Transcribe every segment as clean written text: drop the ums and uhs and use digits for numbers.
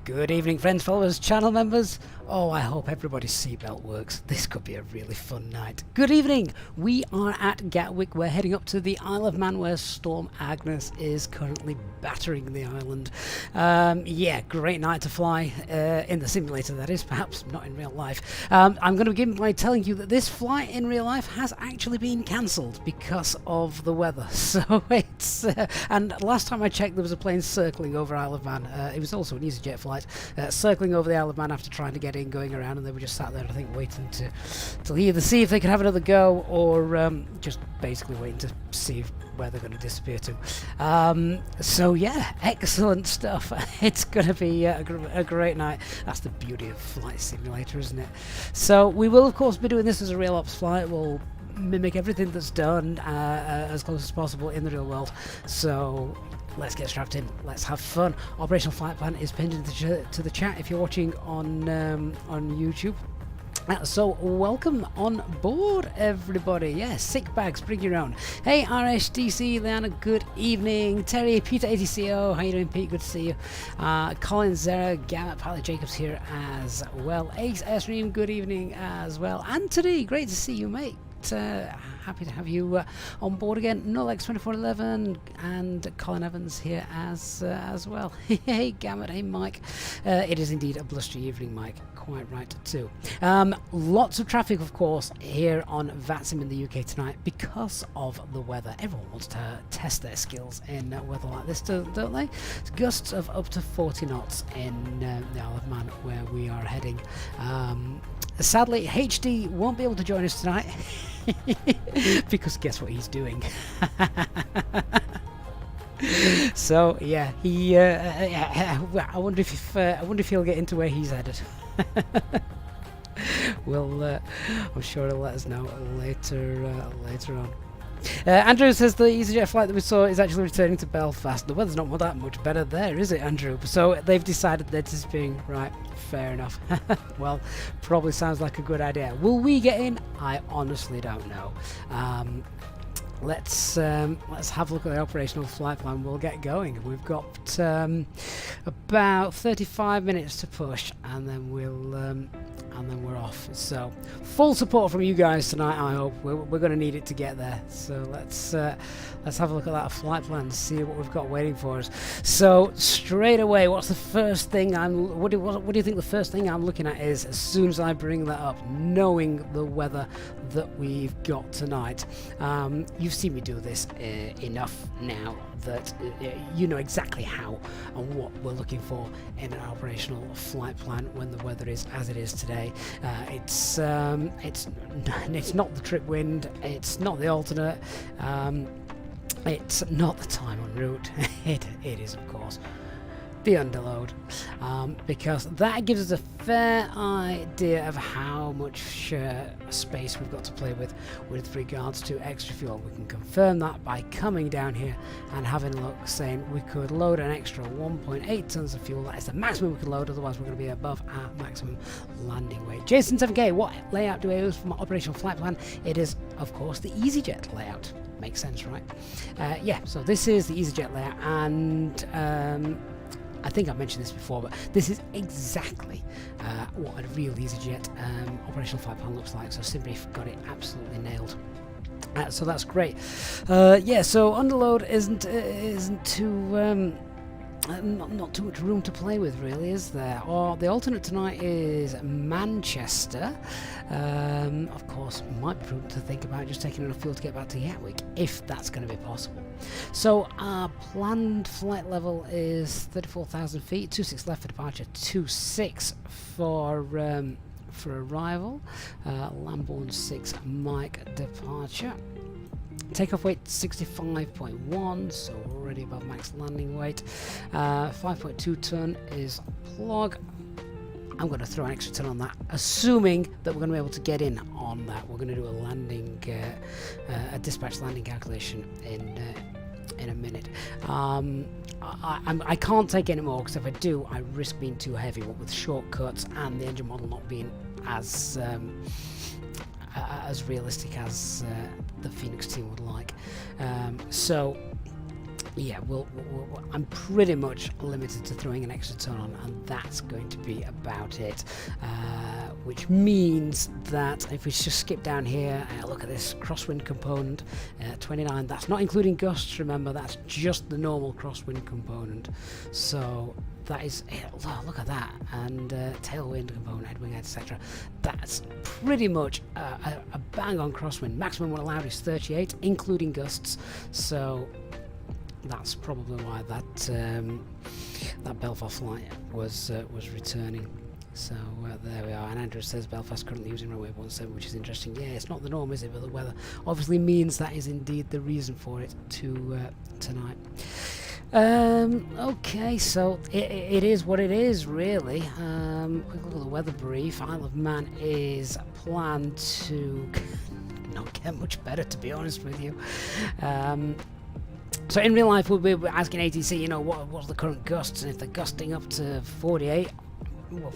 Good evening, friends, followers, channel members. Oh, I hope everybody's seatbelt works. This could be a really fun night. Good evening. We are at Gatwick. We're heading up to the Isle of Man where Storm Agnes is currently battering the island. Yeah, great night to fly in the simulator, that is, perhaps not in real life. I'm going to begin by telling you that this flight in real life has actually been cancelled because of the weather. So it's... and last time I checked, there was a plane circling over Isle of Man. It was also an Easyjet flight, circling over the Isle of Man after trying to get in, going around, and they were just sat there, I think, waiting to either see if they could have another go or just basically waiting to see where they're going to disappear to. So yeah, excellent stuff. It's going to be a great night. That's the beauty of Flight Simulator, isn't it? So we will of course be doing this as a real ops flight. We'll mimic everything that's done as close as possible in the real world. So let's get strapped in. Let's have fun. Operational flight plan is pinned into the chat if you're watching on YouTube. So welcome on board, everybody. Yes, sick bags, bring your own. Hey, RSDC, Leanna, good evening. Terry, Peter ATCO, how you doing, Pete? Good to see you. Colin, Zara, Gamma, Pilot Jacobs here as well. Ace Airstream, good evening as well. Anthony, great to see you, mate. Happy to have you on board again. Nolex2411 and Colin Evans here as well. Hey Gamut, hey Mike. It is indeed a blustery evening, Mike. Quite right too. Lots of traffic, of course, here on VATSIM in the UK tonight because of the weather. Everyone wants to test their skills in weather like this, don't they? It's gusts of up to 40 knots in the Isle of Man where we are heading. Sadly, HD won't be able to join us tonight because guess what he's doing? So yeah, he. I wonder if he'll get into where he's headed. Well, I'm sure he'll let us know later on. Andrew says the Easyjet flight that we saw is actually returning to Belfast. The weather's not that much better there, is it, Andrew? So they've decided they're disappearing. Right, fair enough. Well, probably sounds like a good idea. Will we get in? I honestly don't know. Let's have a look at the operational flight plan. We'll get going. We've got about 35 minutes to push, and then we're off. So full support from you guys tonight. I hope we're going to need it to get there. So let's have a look at that flight plan and see what we've got waiting for us. So straight away, what's the first thing what do you think the first thing I'm looking at is as soon as I bring that up, knowing the weather that we've got tonight? You've seen me do this enough now that you know exactly how and what we're looking for in an operational flight plan when the weather is as it is today. It's not the trip wind, it's not the alternate, it's not the time en route. It is of course the underload, because that gives us a fair idea of how much space we've got to play with regards to extra fuel. We can confirm that by coming down here and having a look, saying we could load an extra 1.8 tons of fuel. That is the maximum we can load, otherwise we're going to be above our maximum landing weight. Jason 7K, what layout do I use for my operational flight plan? It is of course the Easyjet layout. Makes sense, right? Yeah, so this is the Easyjet layout, and I think I mentioned this before, but this is exactly what a real Easyjet operational flight plan looks like. So simply got it absolutely nailed. So that's great. Yeah, so underload isn't too not too much room to play with, really, is there? Or the alternate tonight is Manchester. Of course, might be prudent to think about just taking enough fuel to get back to Gatwick, if that's going to be possible. So our planned flight level is 34,000 feet, 26 left for departure, 26 for arrival. Lambourne 6 Mike departure. Takeoff weight 65.1, so already above max landing weight. 5.2 ton is plug. I'm going to throw an extra ton on that, assuming that we're going to be able to get in on that. We're going to do a landing, a dispatch landing calculation in a minute. I can't take any more, because if I do, I risk being too heavy. What with shortcuts and the engine model not being as realistic as the Fenix team would like. So yeah, I'm pretty much limited to throwing an extra ton on, and that's going to be about it. Which means that if we just skip down here, look at this crosswind component, 29. That's not including gusts. Remember, that's just the normal crosswind component. So that is, look at that, and tailwind component, headwind, etc. That's pretty much a bang on crosswind. Maximum one allowed is 38, including gusts. So that's probably why that Belfast flight was returning. So there we are. And Andrew says Belfast currently using runway 17, which is interesting. Yeah, it's not the norm, is it? But the weather obviously means that is indeed the reason for it tonight. Okay, so it is what it is, really. Quick look at the weather brief. Isle of Man is planned to not get much better, to be honest with you. So in real life, we'll be asking ATC, you know, what's the current gusts, and if they're gusting up to 48, well,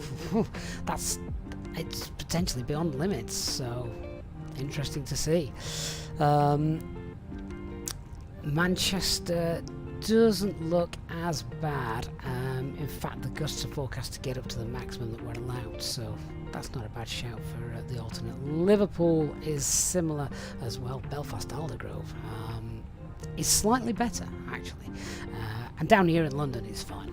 it's potentially beyond limits. So interesting to see. Manchester doesn't look as bad. In fact, the gusts are forecast to get up to the maximum that we're allowed, so that's not a bad shout for the alternate. Liverpool is similar as well. Belfast Aldergrove is slightly better, actually, and down here in London is fine.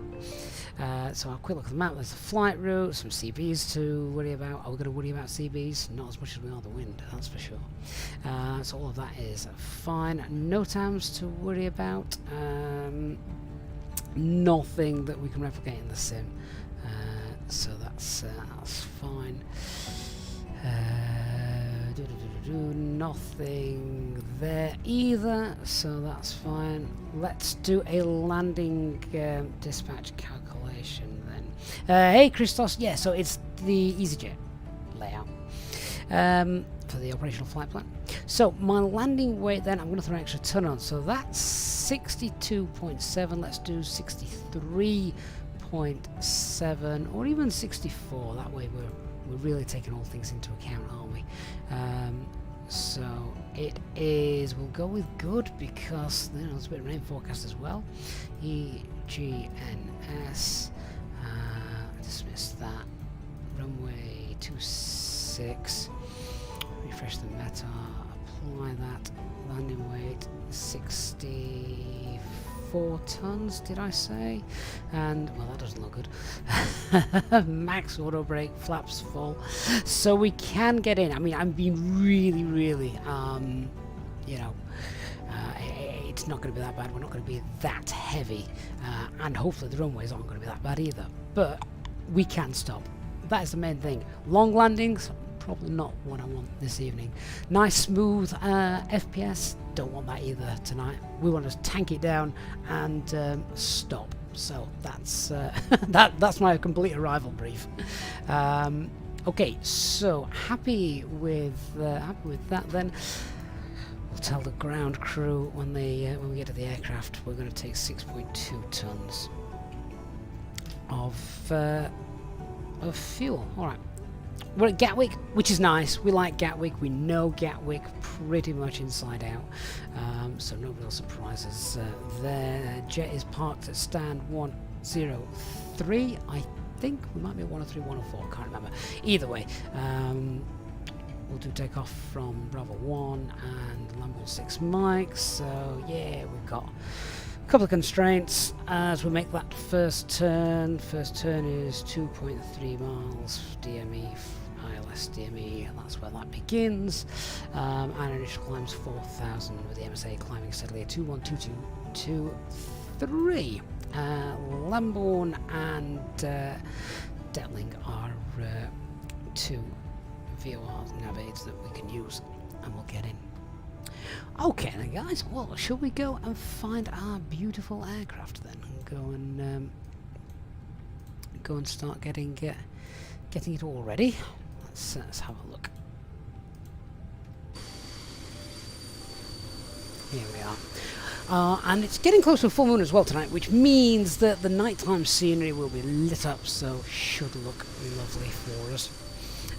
So I'll quick look at the map. There's the flight route, some CBs to worry about. Are we going to worry about CBs? Not as much as we are the wind, that's for sure. So all of that is fine. No times to worry about. Nothing that we can replicate in the sim. So that's fine. Nothing there either, so that's fine. Let's do a landing dispatch calculation then. Hey Christos, yeah, so it's the Easyjet layout for the operational flight plan. So my landing weight then, I'm going to throw an extra ton on, so that's 62.7. Let's do 63.7 or even 64. That way we're really taking all things into account, aren't we? So it is, we'll go with good because there's a bit of rain forecast as well. AGNES, dismiss that. Runway 26, refresh the meta, apply that. Landing weight 64 tons, did I say? And well, that doesn't look good. Max auto brake, flaps full, so we can get in. I mean, I'm being really, you know, it's not going to be that bad. We're not going to be that heavy, and hopefully the runways aren't going to be that bad either. But we can stop. That is the main thing. Long landings, probably not what I want this evening. Nice smooth FPS, don't want that either tonight. We want to tank it down and stop. So that's that's my complete arrival brief. Okay, so happy with that then. We'll tell the ground crew when we get to the aircraft we're going to take 6.2 tons of fuel. All right. We're at Gatwick, which is nice. We like Gatwick. We know Gatwick pretty much inside out, so no real surprises there. Jet is parked at stand 103. I think we might be at 103, 104. Can't remember. Either way, we'll do takeoff from Bravo 1 and Lambo 6 Mike. So yeah, we've got a couple of constraints as we make that first turn. First turn is 2.3 miles DME. ILS DME, and that's where that begins. And initial climbs 4,000 with the MSA climbing steadily at 212223. Lamborn and Detling are two VOR navigators that we can use, and we'll get in. Okay then guys, well, shall we go and find our beautiful aircraft then, and go and start getting it all ready. Let's have a look. Here we are. And it's getting close to full moon as well tonight, which means that the nighttime scenery will be lit up, so should look lovely for us.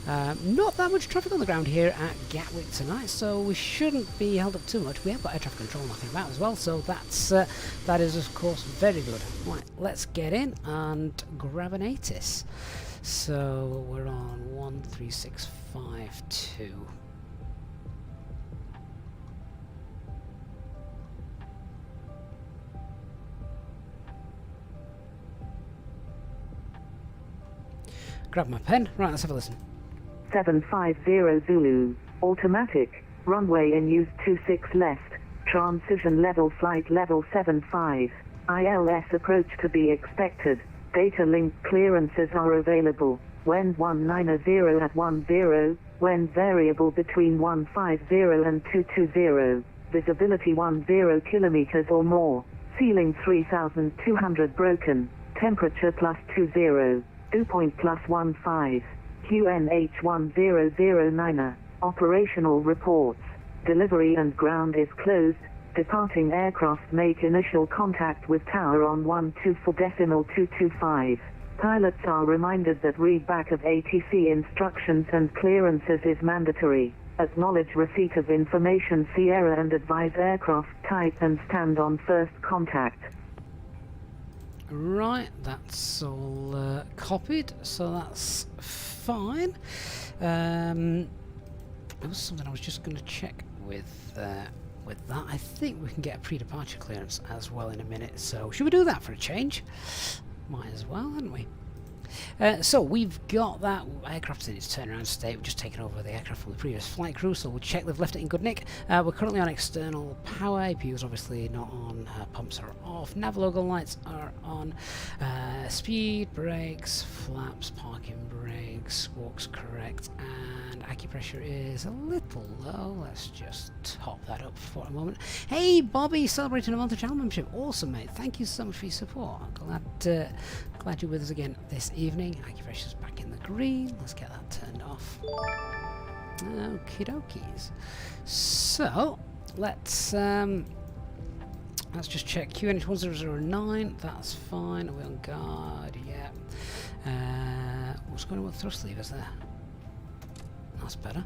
Not that much traffic on the ground here at Gatwick tonight, so we shouldn't be held up too much. We have got air traffic control knocking about as well, so that is of course very good. Right, let's get in and grab an ATIS. So we're on 13652. Grab my pen. Right, let's have a listen. 750 Zulu, automatic, runway in use 26 left, transition level flight level 75, ILS approach to be expected, data link clearances are available, wind 190 at 10, wind variable between 150 and 220, visibility 10 kilometers or more, ceiling 3200 broken, temperature +20. Dew point +15, QNH 1009, operational reports, delivery and ground is closed, departing aircraft make initial contact with tower on 124.225. Pilots are reminded that readback of ATC instructions and clearances is mandatory. Acknowledge receipt of information Sierra and advise aircraft type and stand on first contact. Right, that's all copied, so that's fine. There was something I was just going to check with that. I think we can get a pre-departure clearance as well in a minute, so should we do that for a change? Might as well, hadn't we? So we've got that aircraft in its turnaround state. We've just taken over the aircraft from the previous flight crew, so we'll check they've left it in good nick. We're currently on external power. APU's obviously not on. Pumps are off. Nav logo lights are on. Speed, brakes, flaps, parking brakes, squawks correct, and acupressure is a little low. Let's just top that up for a moment. Hey Bobby, celebrating a month of channel membership. Awesome, mate. Thank you so much for your support. I'm glad you're with us again this evening. Acupressure's back in the green. Let's get that turned off. Okie dokies. So let's just check QNH 1009. That's fine. Are we on guard? Yeah. What's going on with thrust levers there? That's better.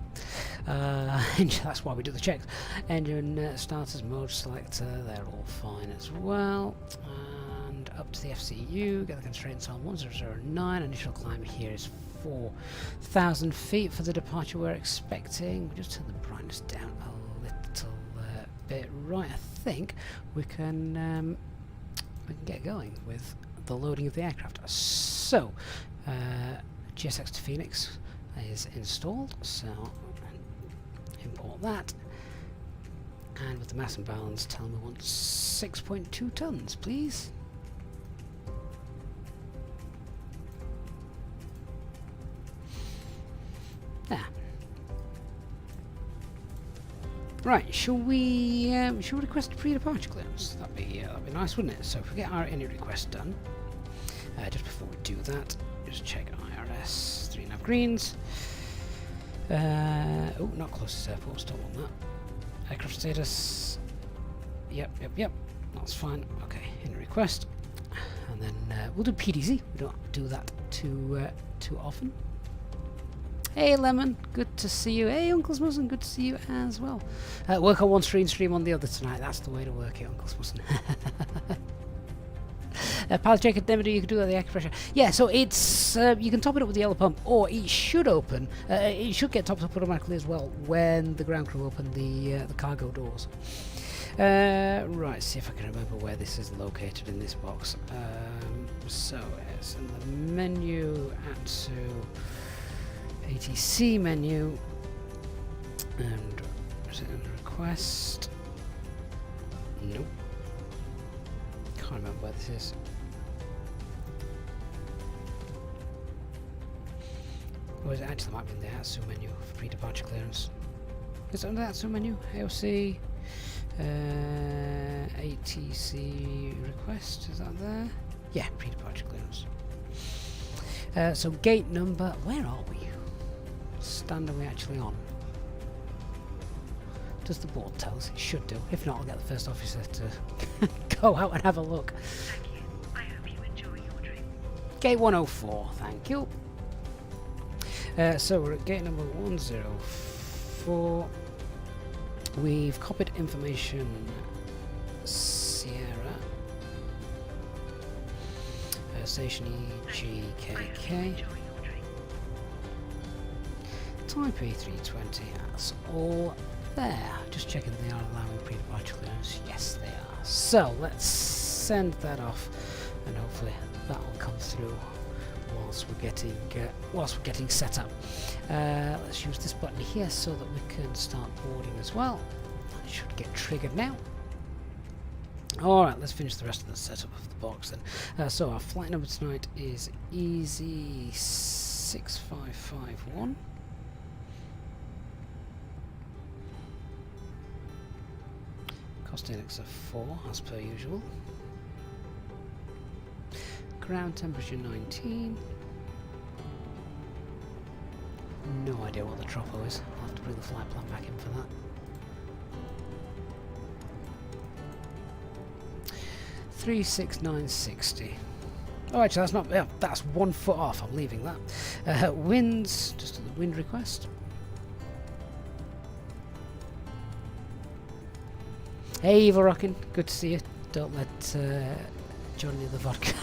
That's why we do the checks. Engine starters, mode selector, they're all fine as well. And up to the FCU, get the constraints on 1009. Initial climb here is 4,000 feet for the departure we're expecting. We'll just turn the brightness down a little bit. Right, I think we can get going with the loading of the aircraft. So, GSX to Phoenix is installed, so import that, and with the mass and balance tell me we want 6.2 tons, please. Ah. Right, shall we request a pre-departure clearance? That'd be nice, wouldn't it? So if we get our init request done, just before we do that, just check IRS 3 nav greens. Oh, not closest airports, don't want that. Aircraft status. Yep. That's fine. Okay, init request, and then we'll do PDZ. We don't do that too often. Hey Lemon, good to see you. Hey Uncle Smusson, good to see you as well. Work on one screen, stream on the other tonight. That's the way to work it, Uncle Smusson. Pilot Jacob Never do, you can do that with the acupressure. Yeah, so it's you can top it up with the yellow pump, or it should open. It should get topped up automatically as well when the ground crew open the cargo doors. Right, see if I can remember where this is located in this box. So it's in the menu, ATSU, ATC menu, and is it in the request? Nope. Can't remember where this is. Or is it actually might be in the ATSU menu for pre-departure clearance? Is it under the ATSU menu? AOC, ATC request, is that there? Yeah, pre-departure clearance. So gate number, where are we? Stand are we actually on? Does the board tell us? It should do. If not, I'll get the first officer to go out and have a look. Thank you. I hope you enjoy your trip. Gate 104, thank you. So we're at gate number 104. We've copied information Sierra. Station EGKK. Type A320, that's all there. Just checking they are allowing pre-departure clearance. Yes, they are. So let's send that off, and hopefully that will come through whilst we're getting set up. Let's use this button here so that we can start boarding as well. It should get triggered now. Alright, let's finish the rest of the setup of the box then. So our flight number tonight is Easy6551. Cost index of 4 as per usual. Ground temperature 19. No idea what the tropo is. I'll have to bring the flight plan back in for that. 36960. Oh, actually, that's not. Yeah, that's 1 foot off. I'm leaving that. Winds, just the wind request. Hey, Evil Rockin', good to see you. Don't let Johnny the vodka.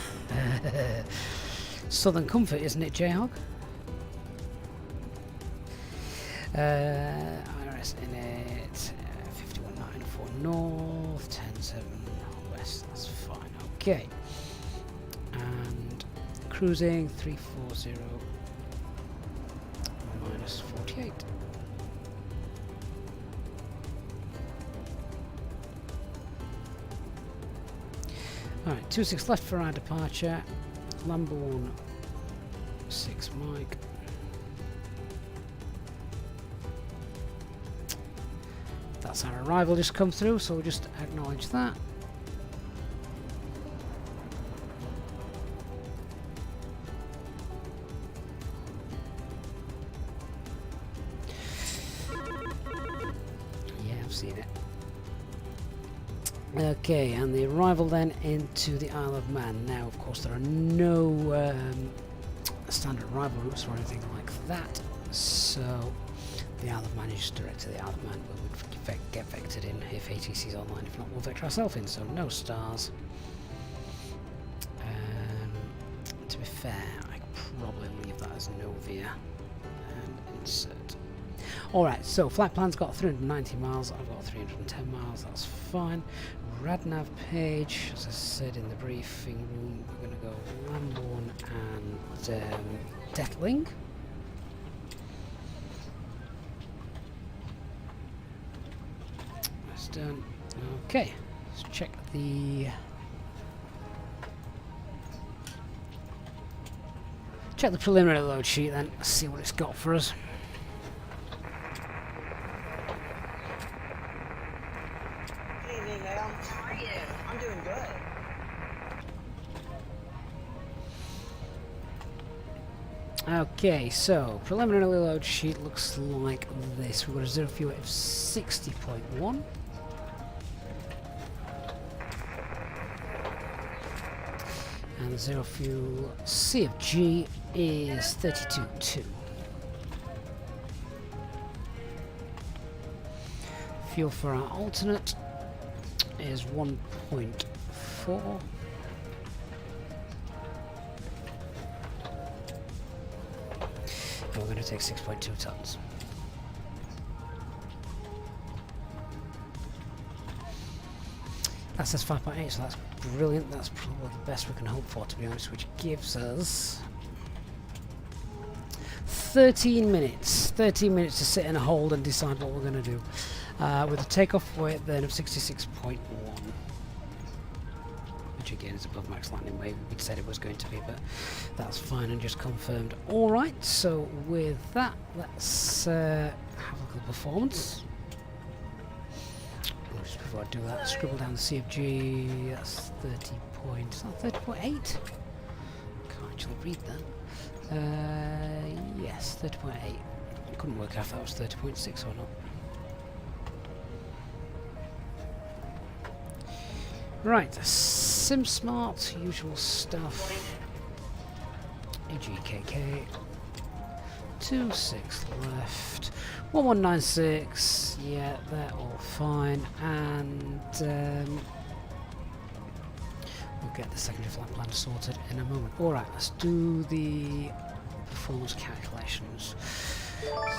Southern Comfort, isn't it, Jayhog? IRS in it. 5194 north, 107 west. That's fine. Okay. And cruising 340 minus 48. Alright, 26 left for our departure. Lambo 6 Mike. That's our arrival just come through, so we'll just acknowledge that. Yeah, I've seen it. Okay, and the arrival then into the Isle of Man. Now, of course, there are no standard arrival routes or anything like that, so the Isle of Man is just direct to the Isle of Man, but we'd get vectored in if ATC is online. If not, we'll vector ourselves in, so no stars. To be fair, I could probably leave that as no via and insert. Alright, so flight plan's got 390 miles, I've got 310 miles, that's fine. Radnav page, as I said in the briefing room, we're going to go Lamborn and Deckling. That's done. Okay, let's check the preliminary load sheet then, see what it's got for us. Okay, so preliminary load sheet looks like this. We've got a zero fuel of 60.1. And the zero fuel CFG is 32.2. Fuel for our alternate is 1.4. We're going to take 6.2 tons. That says 5.8, so that's brilliant. That's probably the best we can hope for, to be honest, which gives us 13 minutes. 13 minutes to sit in a hold and decide what we're going to do. With a takeoff weight then of 66.1. Which again is above max landing weight. We'd said it was going to be, but that's fine and just confirmed. Alright, so with that, let's have a look at the performance. Just before I do that, scribble down the CFG. That's 30 points. Is that 30.8? Can't actually read that. Yes, 30.8. I couldn't work out if that was 30.6 or not. Right, SimSmart, usual stuff. AGKK 26 left. 1196. Yeah, they're all fine. And we'll get the secondary flight plan sorted in a moment. Alright, let's do the performance calculations.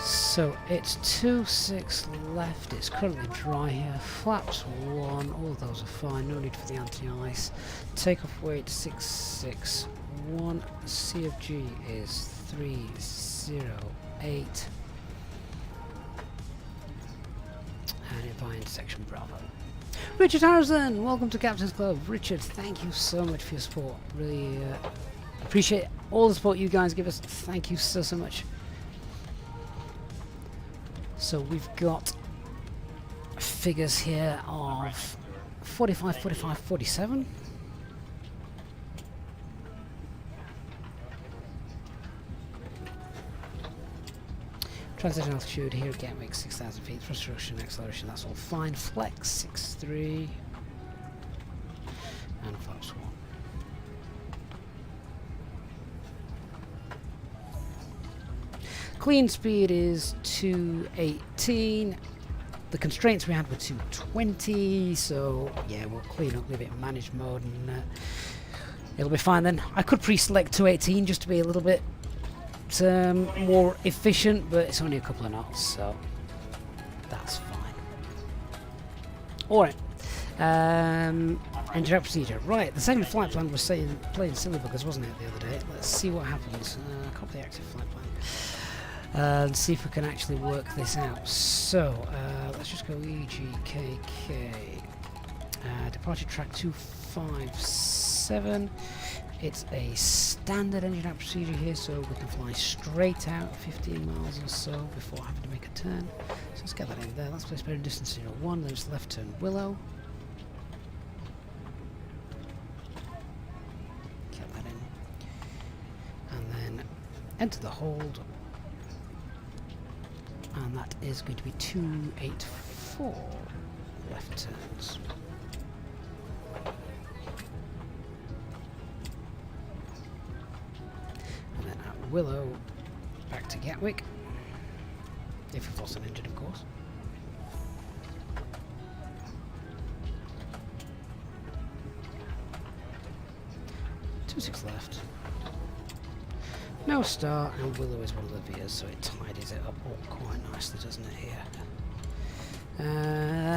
So it's 26 left, it's currently dry here, flaps 1, all of those are fine, no need for the anti-ice. Takeoff weight 661, CFG is 308, and it by intersection Bravo. Richard Harrison, welcome to Captain's Club. Richard, thank you so much for your support, really appreciate all the support you guys give us, thank you so much. So we've got figures here of 45, 45, 47. Transition altitude here at Gatwick, 6,000 feet. Thrust reduction, acceleration, that's all fine. Flex, 6.3. And flaps 1. Clean speed is 218. The constraints we had were 220, so yeah, we'll clean up, leave it in managed mode, and it'll be fine then. I could pre-select 218 just to be a little bit more efficient, but it's only a couple of knots, so that's fine. Alright. Engine out procedure. Right, the second flight plan was playing silly buggers, wasn't it, the other day? Let's see what happens. Copy the active flight plan. And see if we can actually work this out. So, let's just go EGKK. Departure track 257. It's a standard engine out procedure here, so we can fly straight out 15 miles or so before having to make a turn. So let's get that in there. Let's place bearing distance 01, then it's left turn Willow. Get that in. And then enter the hold. And that is going to be 284 left turns. And then at Willow, back to Gatwick. If we've lost an engine, of course. Two 6 left. No star, and Willow is one of the Vias, so it tidies it up all quite nicely, doesn't it, here?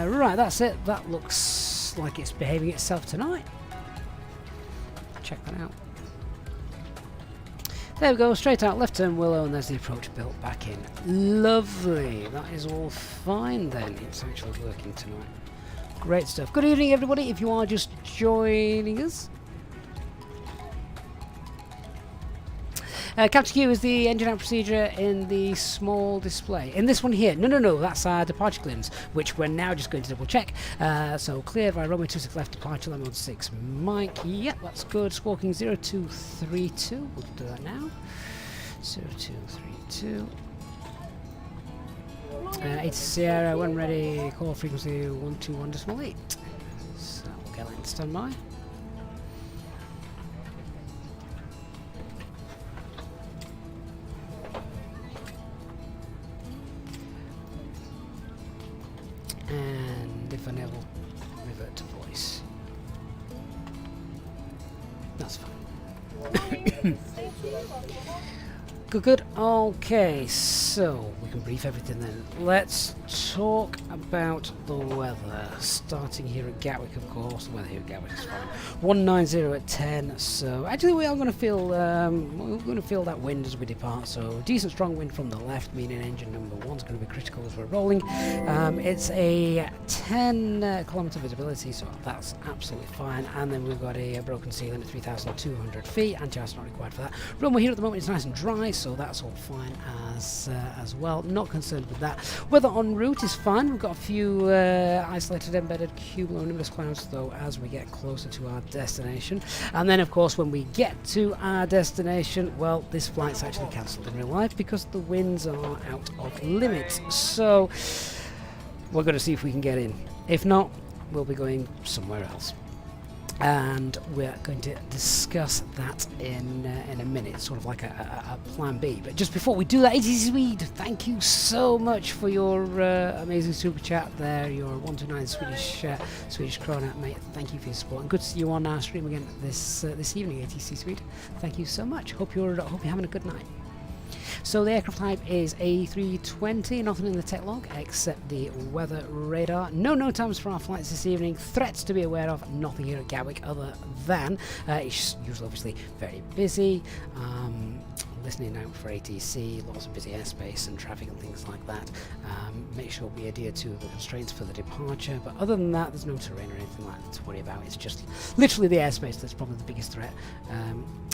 Right, that's it. That looks like it's behaving itself tonight. Check that out. There we go, straight out, left turn Willow, and there's the approach built back in. Lovely, that is all fine then. It's actually working tonight. Great stuff. Good evening, everybody, if you are just joining us. Capture Q is the engine out procedure in the small display. In this one here, no, that's our departure clearance, which we're now just going to double check. So cleared by runway 26 left, departure line mode 6 Mike. Yep, that's good. Squawking 0232. We'll do that now. 0232. 8 Sierra, when ready, call frequency 121.8. So we'll get that in standby. And if enable, revert to voice. That's fine. Good. Okay, so we can brief everything then. Let's talk about the weather. Starting here at Gatwick, of course. The weather here at Gatwick is fine. 190 at 10. So actually, we are going to feel that wind as we depart. So decent strong wind from the left, meaning engine number 1 is going to be critical as we're rolling. It's a 10 kilometer visibility, so that's absolutely fine. And then we've got a broken ceiling at 3,200 feet. Anti-ice not required for that. Runway here at the moment is nice and dry, so that's all fine as well. Not concerned with that. Weather en route is fine. We've got a few isolated embedded cumulonimbus clouds though as we get closer to our destination. And then of course when we get to our destination, well, this flight's actually cancelled in real life because the winds are out of limits. So we're going to see if we can get in. If not, we'll be going somewhere else. and we're going to discuss that in a minute, sort of like a plan B. But just before we do that, ATC Swede, thank you so much for your amazing super chat there, your 129 Swedish krona, mate. Thank you for your support, and good to see you on our stream again this evening, ATC Swede. Thank you so much. Hope you're having a good night. So the aircraft type is A320, nothing in the tech log except the weather radar. No note times for our flights this evening, threats to be aware of, nothing here at Gatwick other than it's usually obviously very busy. Listening out for ATC, lots of busy airspace and traffic and things like that. Make sure we adhere to the constraints for the departure, but other than that there's no terrain or anything like that to worry about. It's just literally the airspace that's probably the biggest threat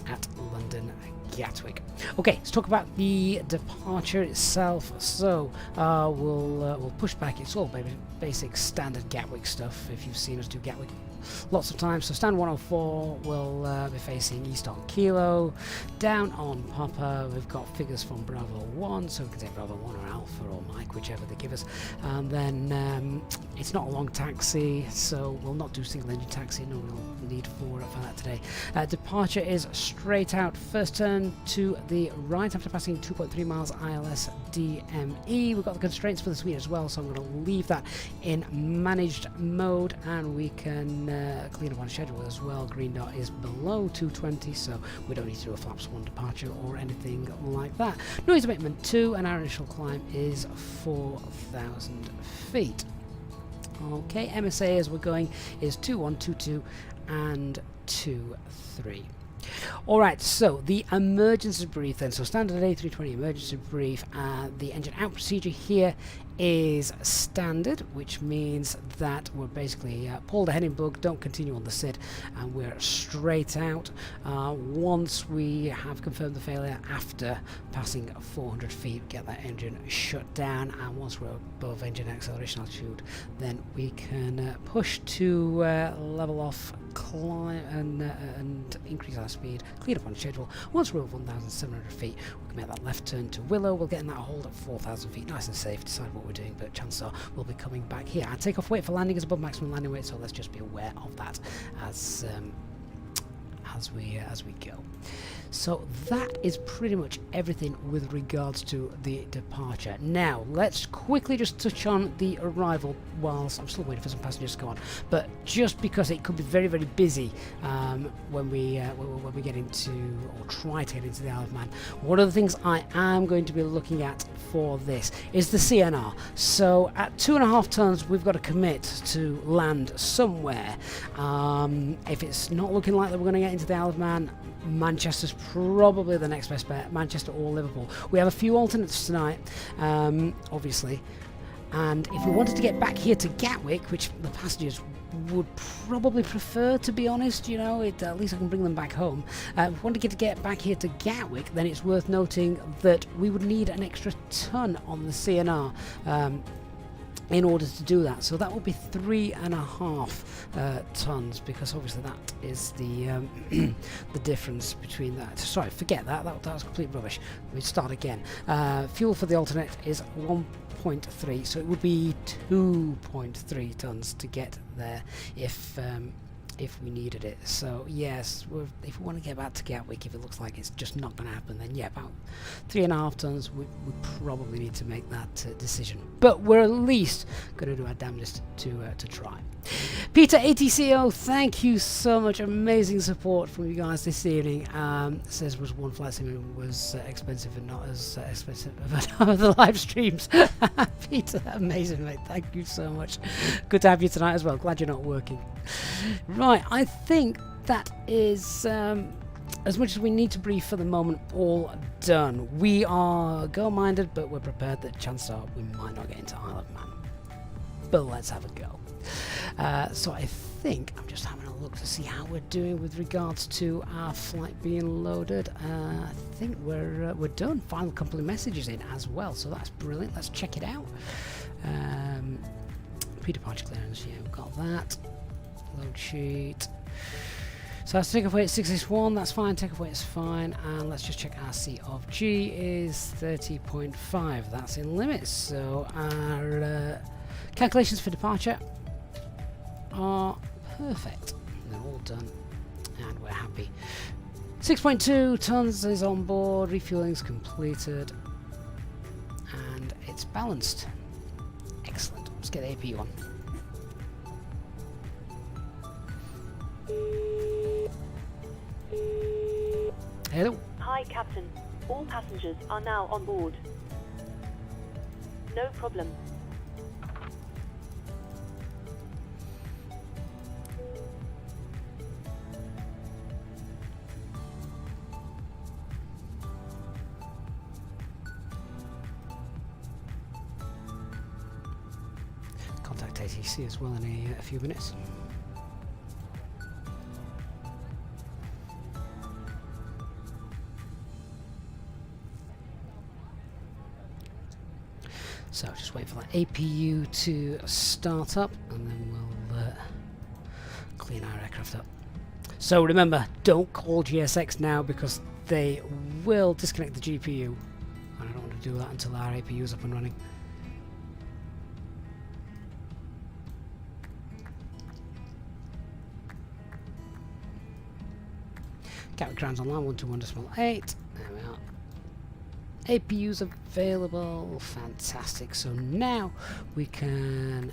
at London Gatwick. Okay, let's talk about the departure itself. So we'll push back. It's all basic standard Gatwick stuff if you've seen us do Gatwick lots of times. So stand 104 will be facing east on Kilo. Down on Papa we've got figures from Bravo 1, so we can take Bravo 1 or Alpha or Mike, whichever they give us. And then it's not a long taxi, so we'll not do single engine taxi, no real need for that today. Departure is straight out, first turn to the right after passing 2.3 miles ILS DME. We've got the constraints for the suite as well, so I'm going to leave that in managed mode, and we can clean up on schedule as well. Green dot is below 220, so we don't need to do a flaps 1 departure or anything like that. Noise abatement 2, and our initial climb is 4,000 feet. Okay, MSA as we're going is 2122 and 23. Alright, so the emergency brief then. So standard A320 emergency brief. The engine out procedure here is standard, which means that we're basically pull the heading bug, don't continue on the SID, and we're straight out. Once we have confirmed the failure after passing 400 feet, get that engine shut down, and once we're above engine acceleration altitude, then we can push to level off, climb and increase our speed, clean up on schedule. Once we're over 1,700 feet, we can make that left turn to Willow. We'll get in that hold at 4,000 feet, nice and safe, decide what we're doing, but chances are we'll be coming back here. Our takeoff weight for landing is above maximum landing weight, so let's just be aware of that as we go. So that is pretty much everything with regards to the departure. Now let's quickly just touch on the arrival whilst I'm still waiting for some passengers to go on, but just because it could be very, very busy when we get into, or try to get into the Isle of Man. One of the things I am going to be looking at for this is the CNR. So at 2.5 tons we've got to commit to land somewhere. If it's not looking like that we're going to get into the Isle of Man, Manchester's probably the next best bet, Manchester or Liverpool. We have a few alternates tonight, obviously, and if we wanted to get back here to Gatwick, which the passengers would probably prefer, to be honest, you know, at least I can bring them back home. If we wanted to get back here to Gatwick, then it's worth noting that we would need an extra ton on the CNR in order to do that. So that will be 3.5 tons, because obviously that is the the difference between that. Sorry, forget that. That was complete rubbish. We start again. Fuel for the alternate is 1.3, so it would be 2.3 tons to get there if we needed it. So yes, if we want to get back to Gatwick, if it looks like it's just not going to happen, then yeah, about 3.5 tons, we probably need to make that decision. But we're at least going to do our damnedest to try. Peter ATCO, thank you so much. Amazing support from you guys this evening. Says was one flight sim was expensive and not as expensive as the live streams. Peter, amazing, mate. Thank you so much. Good to have you tonight as well. Glad you're not working. Right, I think that is as much as we need to brief for the moment, all done. We are go-minded, but we're prepared that chances are we might not get into Isle of Man. But let's have a go. So I think I'm just having a look to see how we're doing with regards to our flight being loaded. I think we're done. Final couple of messages in as well, so that's brilliant. Let's check it out. Pre-departure clearance, yeah, we've got that. Load sheet. So that's takeoff weight 661, that's fine, takeoff weight is fine, and let's just check our C of G is 30.5, that's in limits. So our calculations for departure are perfect. and they're all done, and we're happy. 6.2 tons is on board, refueling's completed, and it's balanced. Excellent. Let's get the APU on. Hello. Hi, Captain. All passengers are now on board. No problem. Contact ATC as well in a few minutes. So just wait for that APU to start up, and then we'll clean our aircraft up. So remember, don't call GSX now because they will disconnect the GPU, and I don't want to do that until our APU is up and running. Gatwick ground's online, 121.8. There we are. APU's available. Fantastic. So now we can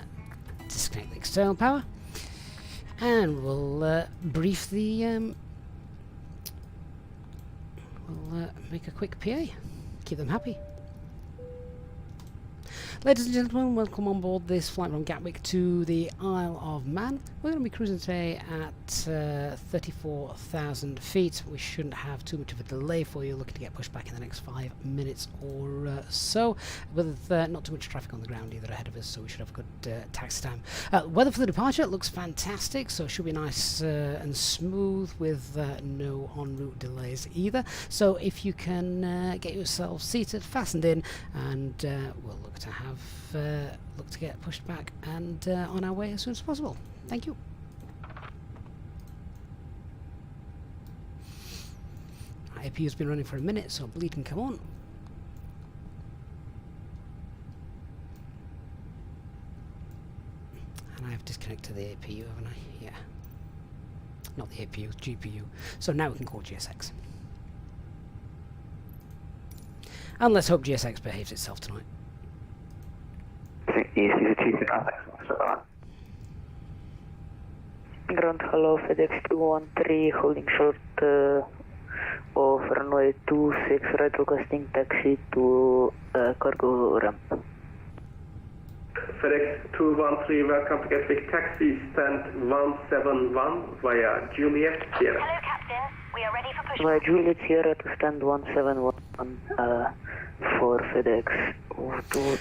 disconnect the external power, and we'll brief the. We'll make a quick PA. Keep them happy. Ladies and gentlemen, welcome on board this flight from Gatwick to the Isle of Man. We're going to be cruising today at 34,000 feet. We shouldn't have too much of a delay for you. Looking to get pushed back in the next 5 minutes or so, with not too much traffic on the ground either ahead of us, so we should have a good taxi time. Weather for the departure looks fantastic, so it should be nice and smooth with no en route delays either. So if you can get yourself seated, fastened in, and we'll look to have look to get pushed back and on our way as soon as possible. Thank you. Our APU has been running for a minute, so bleed can come on. And I have disconnected the APU, haven't I? Yeah. Not the APU, GPU. So now we can call GSX. And let's hope GSX behaves itself tonight. Ground hello, FedEx 213, holding short of runway 26, right requesting taxi to cargo ramp. FedEx 213, welcome to Gatwick, taxi stand 171 via Juliet Sierra. Hello, Captain. We are ready for pushback. Via Juliet Sierra to stand 171 for FedEx.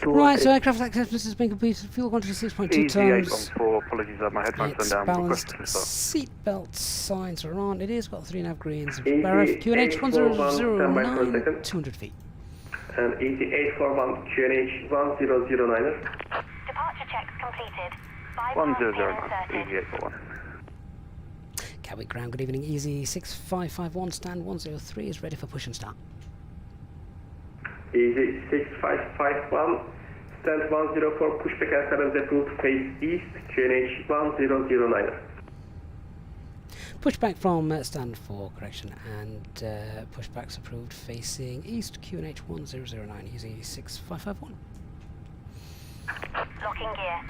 Right, so aircraft acceptance has been completed. Fuel quantity 6.2 tons. Apologies, I have my headphones It's turned down. balanced. Seatbelt signs are on. It is got 3.5 greens. Easy QNH 841, 1009, 200 feet. And Easy 841, QNH 1009er. Departure checks completed. 1009, Easy 841. Gatwick ground, good evening. Easy 6551, stand 103 is ready for push and start. Easy 6551, stand 104, pushback and seven approved, face east, QNH 1009er. Pushback from stand 4, correction, and pushbacks approved facing east, QNH 1009, Easy 6551. Locking gear.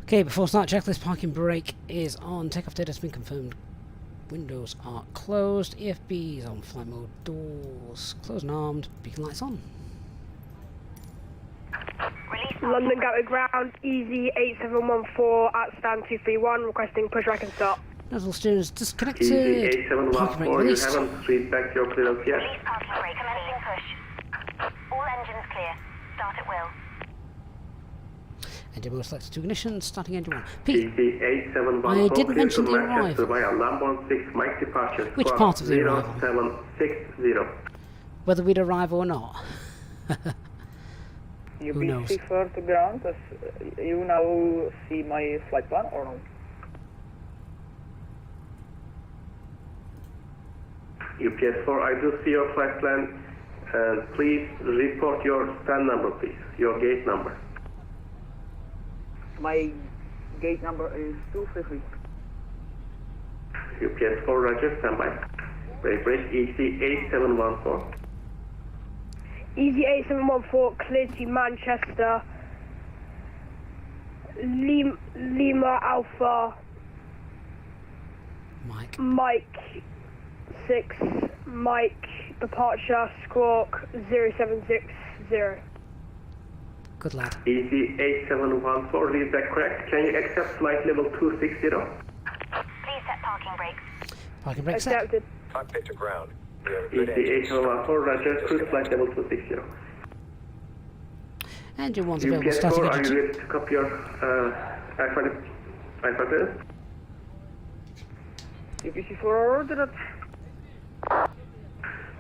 Okay, before start checklist, parking brake is on, takeoff data has been confirmed, windows are closed, EFB is on flight mode, doors closed and armed, beacon lights on. Release London Gatwick ground, Easy 8714 at stand 231, requesting pushback and start. Nozzle steering is disconnected, Easy parking brake 8714, you released. haven't read back your clearance yet. Release parking brake. Commencing push. All engines clear. Start at will. Engine mode selected to ignition, starting engine 1. Pete, Easy 8714, I didn't mention the Manchester arrival. via London 6, Mike departure. Which squawk part of the arrival? 0760. Whether we'd arrive or not. You Who be knows? prefer to ground as you now see my flight plan or no? UPS 4, I do see your flight plan. And please report your stand number, please. Your gate number. My gate number is 250. UPS 4, Roger, standby. Break, EC8714. Easy 8714, clear to Manchester. Lima Alpha. Mike 6. Mike departure squawk 0760. Good lad. EC8714, read that correct. Can you accept flight level 260? Please set parking brakes. Parking brake set. Accepted. Cockpit to ground. EC8714, Roger, cruise flight level 260. Engine 1's available. UPS Starting 4, are you ignition. ready to copy your alpha? UPC 4 ordered.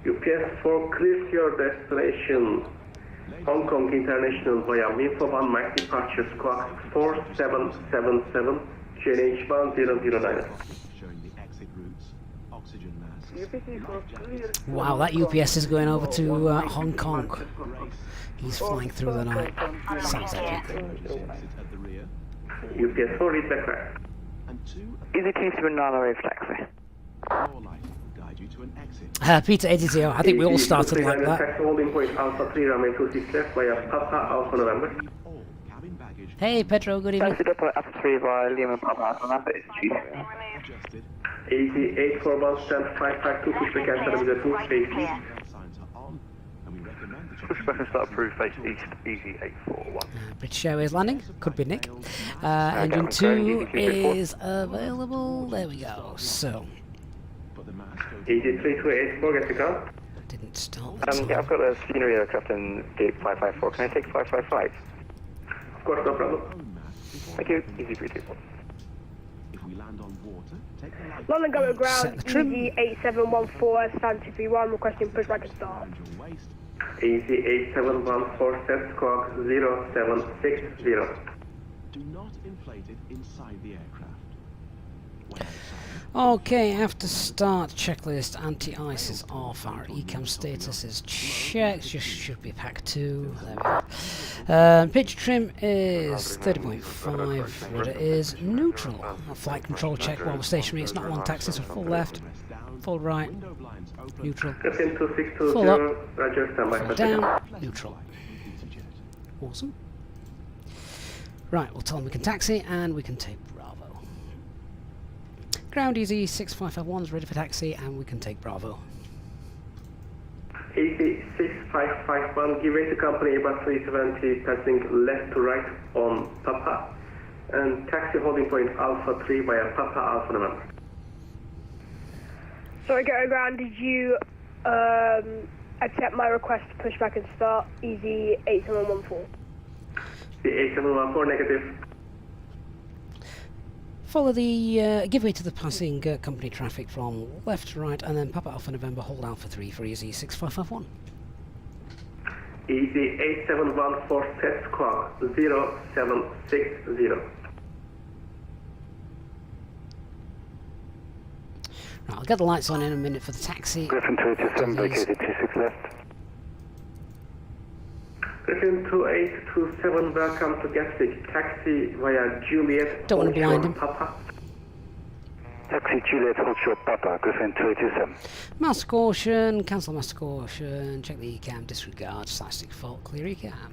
UPS 4, clears your destination. Hong Kong International via Minfo 1 Mike departure squawk 4777, QNH 1009. UPC 4 clear. Wow, that UPS is going over to Hong Kong. He's flying through the night. Sounds epic. UPS 4, read back correct. Easy 279 runway taxi. Peter ADTO, I think we all started like that. Taxi holding point Alpha 3, runway 26 left via Papa Alpha November. Hey Pedro, good evening. Taxi depot Alpha 3 via Lima Papa Alpha number is EC841, stand 552, pushback and television 2, face east. Pushback and start approved, face east, easy 841. British Airways landing, could be Nick. Engine 2 is available, there we go. So, EC3284, get to come. didn't start the Yeah, I've got a scenery aircraft in gate 554. Can I take 555? Of course, no problem. Thank you. Easy 321. London Gatwick ground, Set the trim. Easy 8714, stand 231, requesting pushback and start. EC8714, set squawk 0760. Do not inflate it inside the aircraft. Okay, after start checklist, anti-ice is off, our ECAM status is checked, just should be pack 2, there we go. Pitch trim is 30.5, rudder is neutral. Flight control check while we're stationary, it's not one taxi, so full left, full right, neutral, Captain 2620, full up, Roger, standby. full down, neutral. Awesome. Right, we'll tell them we can taxi and we can take Bravo. Ground Easy 6551 is ready for taxi and we can take Bravo. EC6551, give way to company Airbus 320, passing left to right on Papa, and taxi holding point Alpha 3 via Papa Alpha November. Sorry, Gatwick ground, did you accept my request to push back and start? Easy 8714. The 8714, negative. Follow the give way to the passing company traffic from left to right and then Papa Alpha November, hold Alpha 3 for Easy 6551. Easy 8714, set squawk 0760. Right, I'll get the lights on in a minute for the taxi. Griffin 227, vacated 26 left. Griffin 2827, welcome to Gatwick. Taxi via Juliet. Don't want to blind him. Papa. Taxi Juliet, hold short Papa, Griffin 227. Master caution, cancel master caution, check the ECAM, disregard, static fault, clear ECAM.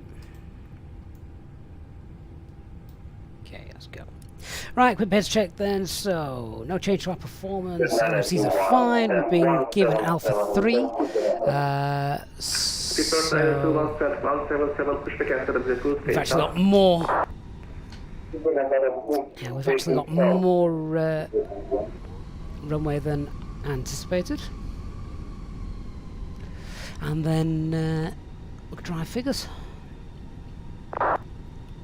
Okay, let's go. Right, quick heads check then. So, no change to our performance. LMCs are fine. We've been given Alpha 3. So, we've actually got more. Yeah, we've actually got more runway than anticipated. And then look at drive figures.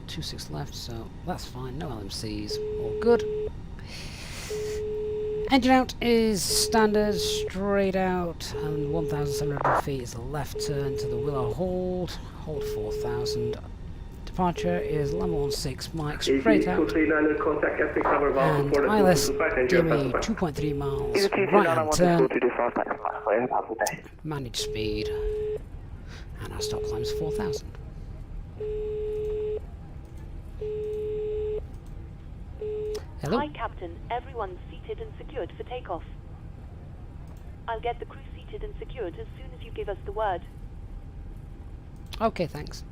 26 left, so that's fine. No LMCs, all good. Engine out is standard, straight out, and 1,700 feet is the left turn to the Willow Hold. Hold 4,000. Departure is Lama 16 Mike, straight out. And ILS, DME 2.3 miles, right hand turn. Manage speed. our stop climb's 4,000. Hello? Hi, Captain. Everyone's seated and secured for takeoff. I'll get the crew seated and secured as soon as you give us the word. Okay, thanks.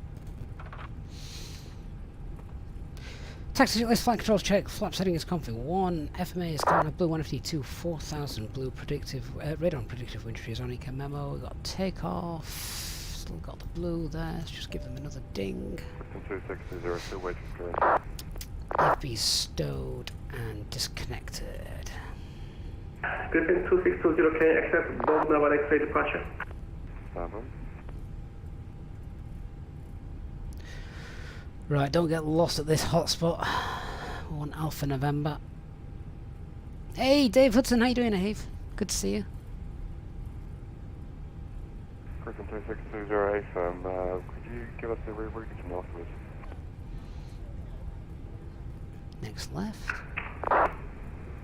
Taxi list, flight controls check, flap setting is config 1, FMA is down, blue 152, 4,000, blue predictive, radar on predictive wind is on ECA memo, we've got takeoff, still got the blue there, let's just give them another ding. 2620, still waiting for FB stowed and disconnected. Griffin 2620, can you accept Bogna 1 X-ray departure? Right, don't get lost at this hotspot. 1 Alpha November. Hey, Dave Hudson, how you doing, Dave? Good to see you. Griffin 2620, could you give us the rerouting afterwards? Next left.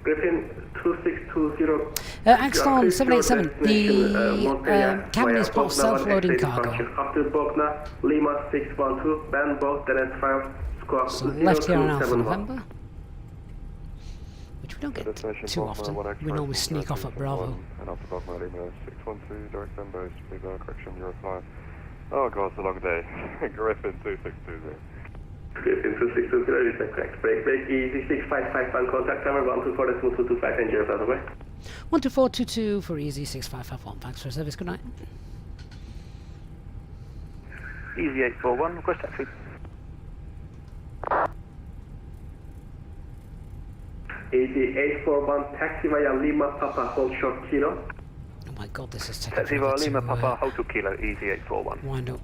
Griffin 2620. Axton 787, the cabin is part of self-loading cargo. After Bogna, Lima 612, band both, then 5, squawk So left here on Alpha November. Which we don't get too often. We normally sneak off at Bravo. And after Bogna, Lima 612, direct Embos, please correction, Euro 5. Oh god, it's a long day. Griffin 2620. Griffin 2620, is that correct? Break, easy 6551, contact number 124.225, and 0 out of the way. 12422 for easy 6551. Thanks for your service, good night. Easy 841, request taxi. Easy 841, taxi via Lima Papa, hold short kilo. Oh my god, this is taking Taxi forever via Lima to, Papa, hold to kilo, easy 841. wind up.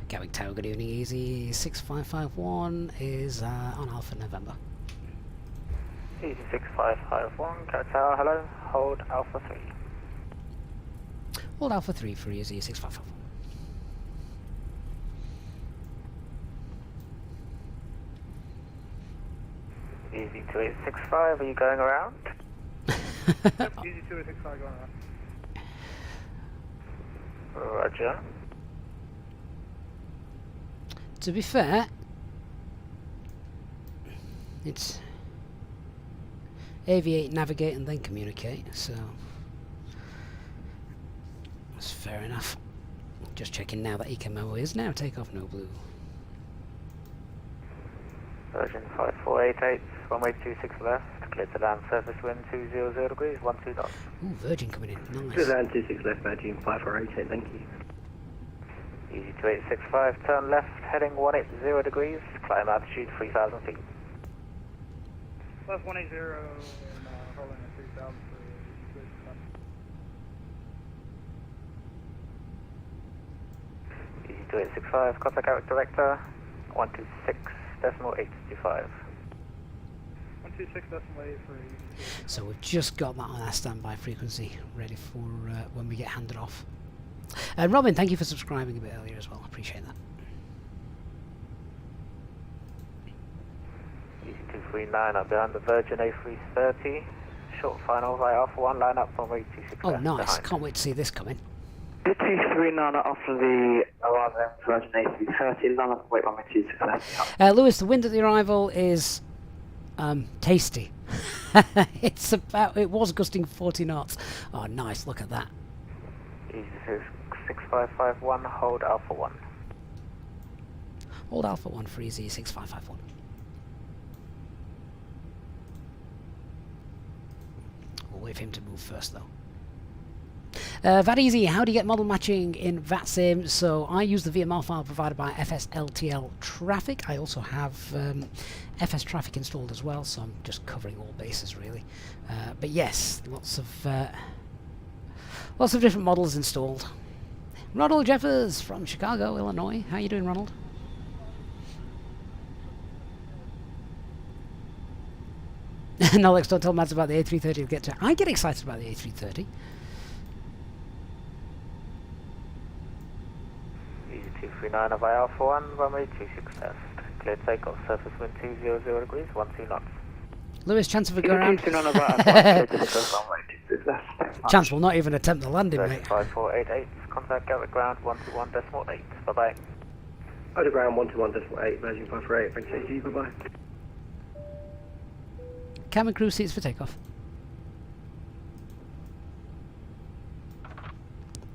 Gatwick Tower, good evening, easy 6551 is on Alpha November. Easy 6551, Gatwick Tower, hello, hold Alpha 3. Hold Alpha 3 for easy 6551. Easy 2865, are you going around? Yep, easy 2865 going around. Roger. To be fair, it's aviate, navigate, and then communicate, so that's fair enough. Just checking now that ECMO is now takeoff, no blue. Virgin 5488, runway 26 left, clear to land surface wind 200 degrees, 12 knots. Ooh, Virgin coming in, nice. Clear to land 26 left, Virgin 5488, thank you. Easy 2865, turn left, heading 180 degrees, climb altitude 3,000 feet. Left 180 and holding at 3,000 for Easy 2865, contact Gatwick director, 126.825. 126.8 for easy. So we've just got that on our standby frequency, ready for when we get handed off. And Robin, thank you for subscribing a bit earlier as well. I appreciate that. Easy 239 up behind the Virgin A330. Short final via Alpha 1, line up from 826. Oh, nice. Can't wait to see this coming. 239 after the Virgin A330, line up, wait 126. Lewis, the wind at the arrival is tasty. It was gusting 40 knots. Oh, nice. Look at that. Easy 6551, hold Alpha 1. Hold Alpha 1 for easy 6551. We'll wait for him to move first though. That easy, how do you get model matching in VATSIM? So I use the VMR file provided by FSLTL Traffic. I also have FSTraffic installed as well, so I'm just covering all bases really. But yes, lots of different models installed. Ronald Jeffers from Chicago, Illinois. How you doing, Ronald? No, Lex, don't tell Mads about the A330. We'll get to. I get excited about the A330. Easy 239 of IR 41, runway 26 left. Clear takeoff, surface wind 200 degrees, 12 knots. Lewis, chance of a go around. Chance will not even attempt the landing, mate. 5488, contact Gatwick ground 121.8. Bye bye. Underground 121.8, Virgin 548, French AG, bye bye. Cabin crew seats for takeoff.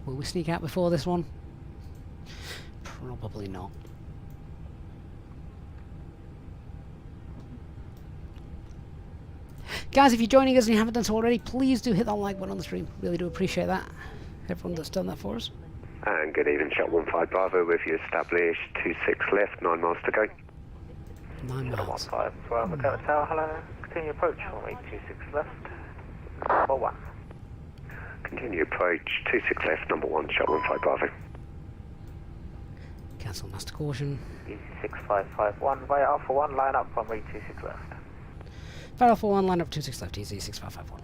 Will we sneak out before this one? Probably not. Guys, if you're joining us and you haven't done so already, please do hit that like button on the stream. Really do appreciate that. Everyone that's done that for us. And good evening, shot 15 Bravo with you established 26 left, 9 miles to go. 9 miles. 15 Bravo, Gatwick Tower, hello. Continue approach, runway 26 left. Number 1. Continue approach, 26 left, number 1, shot 15 Bravo. Cancel master caution. Easy 6551, via Alpha 1, line up, runway 26 left. Fire Alpha 1, line up 26 left, easy 6551.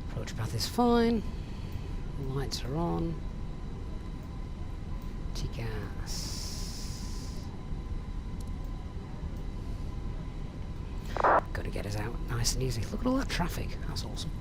Approach path is fine. Lights are on. TCAS. Got to get us out nice and easy. Look at all that traffic. That's awesome.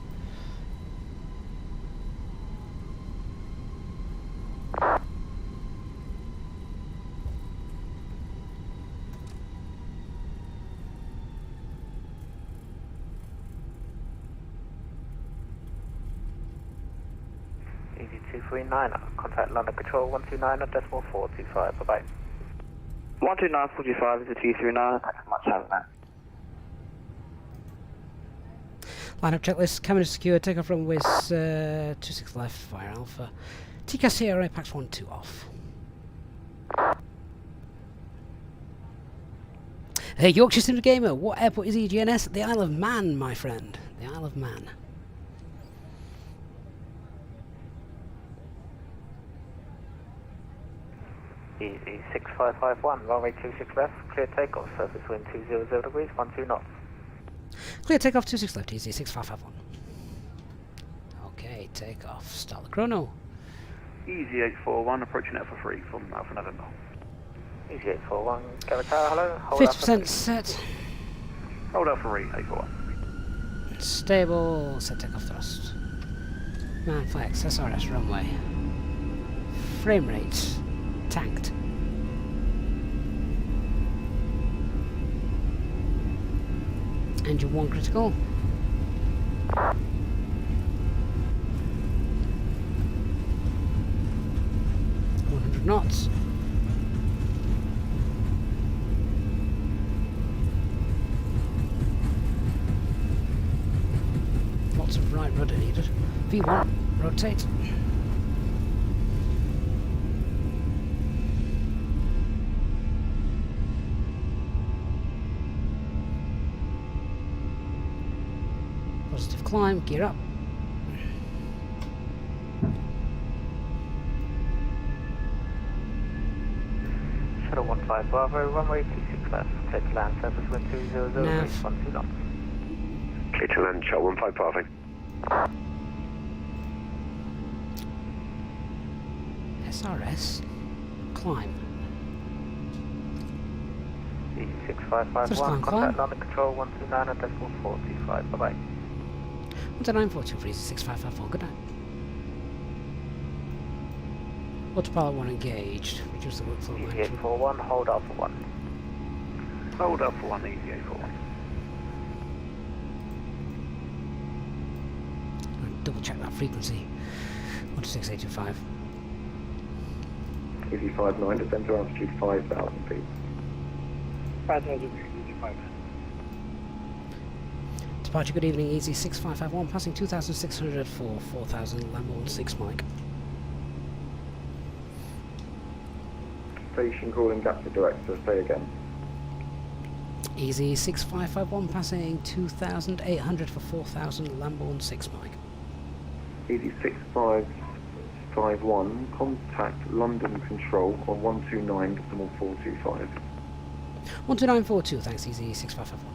Easy 239, contact London Control 129.425, bye bye. 129.45 is a 239, thanks so much, have that. Line up checklist, cabin is secure, takeoff runways 26 left, fire Alpha. TCAS here, Apex 1-2 off. Hey, Yorkshire Cinema Gamer, what airport is AGNES? The Isle of Man, my friend. The Isle of Man. Easy 6551, runway 26 left, clear takeoff, surface wind 200 degrees, 12 knots. Clear takeoff 26 left, easy 6551. Okay, takeoff. Start the chrono. Easy 841, approaching Alpha 3 from Alpha November. Easy 841, Gatwick Tower, hello. Hold 50% set. Hold Alpha 3, 841. Stable, set takeoff thrust. Man flex, SRS runway. Frame rate. Tanked. Engine 1 critical. Knots. Lots of right rudder needed. V1, rotate. Positive climb, gear up. Shuttle 15 Bravo, runway 26 left, clear to land, surface wind 200, 12 knots. Clear to land, shot 15 Bravo. SRS, climb. Easy 6551, contact London Control 129.425, bye bye. 12942 for Easy 6554, good night. Autopilot 1 engaged, reduce the workflow. Easy 841, hold Alpha 1. Hold Alpha 1, Easy 841. Double check that frequency. 126825. Easy 59, descend to altitude 5,000 feet. 5,000 feet, Easy 5. Departure, good evening, Easy 6551, passing 2,600 for 4,000, Lamborn 6 Mike. Station calling Gatwick director, say again. Easy 6551, passing 2,800 for 4,000, Lamborn 6 Mike. Easy 65 651, contact London Control on 129.425. 12942, thanks, Easy 6551.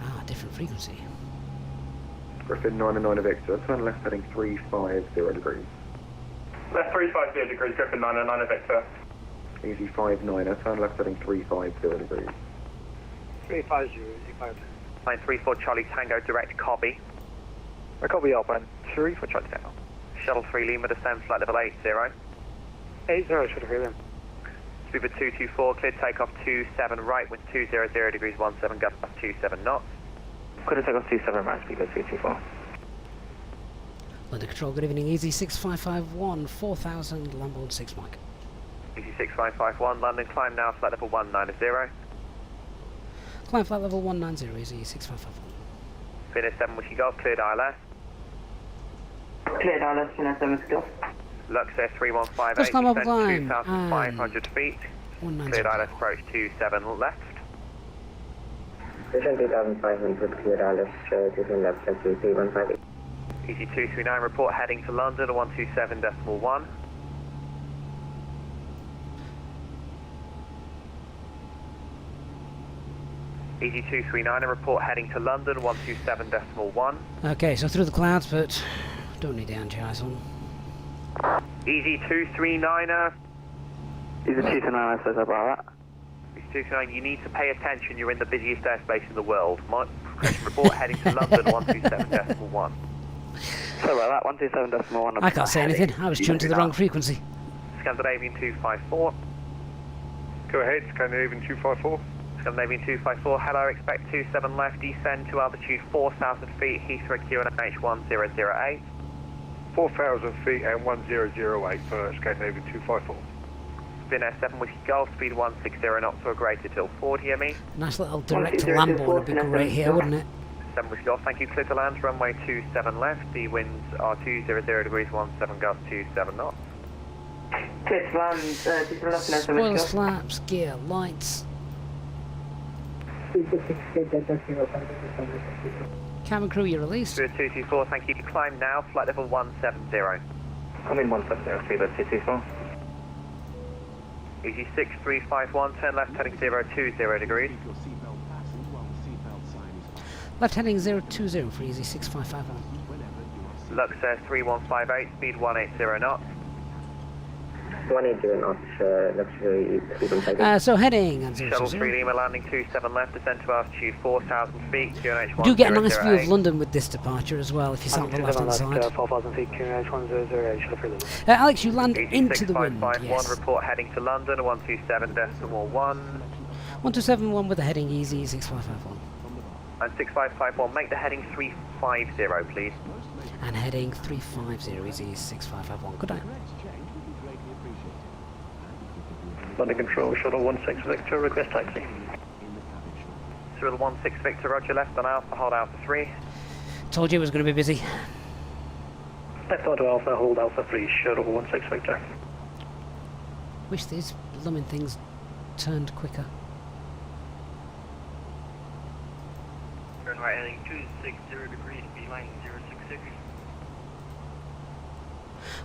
Ah, different frequency. Griffin 909 Victor, turn left heading 350 degrees. Left 350 degrees, Griffin 909 Victor. Easy 59er, turn left heading 350 degrees. 350, Easy 5. Line 34 Charlie Tango, direct copy. A copy open. 3 for Charlie Tango. Shuttle 3 Lima, descend flight level 80. 80, should have heard him. Speed 224, cleared takeoff 27 right, wind 200 degrees 17, gust 27 knots. Cleared takeoff 27 right, speed 224. London Control, good evening, Easy 6551, 4000, Lamborn 6 Mike. Easy 6551, London, climb now, flight level 190. Climb flight level 190, Easy 6551. Fenix 7 Whiskey Golf, cleared ILS. Cleared ILS, Fenix 7 Whiskey Golf. Lux Air 3158, Just climb up descend climb, 2,500 feet. 190. Cleared ILS approach 27 left. Descend 2,500, cleared ILS, 27 left, taxi 315. Easy 239, report heading to London, 127.1. Easy 239, report heading to London, 127.1. Okay, so through the clouds, but don't need the anti-ice on. Easy 239er. Easy 239, says about that. Easy 239, you need to pay attention, you're in the busiest airspace in the world. My report heading to London, 127.1. Sorry about that, 127.1. I can't say anything, I was tuned to the wrong frequency. Scandinavian 254. Go ahead, Scandinavian 254. Scandinavian 254, hello, expect 27 left, descend to altitude 4,000 feet, Heathrow QNH 1008. 4,000 feet and 1008 for Scandinavian 254. Spin Air 7 Whiskey Golf, speed 160 knots or greater till 40 ME. Nice little direct to Lamborn would be great here, wouldn't it? 7 Whiskey Golf, thank you, clear to land, runway 27 left, the winds are 200 degrees 17 gust 27 knots. Clear to land, 27 left, Fenix 7 Whiskey Spoilers, Golf. flaps, gear, lights. Cabin crew, you're released. Spirit 224, thank you, climb now, flight level 170. I'm in 170, Spirit 224. Easy 6351, turn left heading 020 degrees. Keep your seatbelt fastened while the seatbelt sign is on. Left heading 020 for Easy 6551. Whenever you are seated. Lux Air 3158, speed 180 knots. 180 knots, luxury 315. So heading and Shuttle 3 020. Lima landing 27 left, descend to altitude 4,000 feet, QNH 1008. You do get a nice view of London with this departure as well if you sat on the left hand side. 4,000 feet, QNH 1008, shuttle 3 Lima. Alex, you land into the wind. 6551, Yes. report heading to London, 127.1. 1271 with the heading Easy 6551. And 6551, make the heading 350, please. And heading 350 Easy 6551. Good night. London Control, shuttle 16 Victor, request taxi. Cyril 16 Victor, roger, left on Alpha, hold Alpha 3. Told you it was going to be busy. Left onto Alpha, hold Alpha 3, shuttle 16 Victor. Wish these blooming things turned quicker. Turn right heading 260 degrees, beeline 066.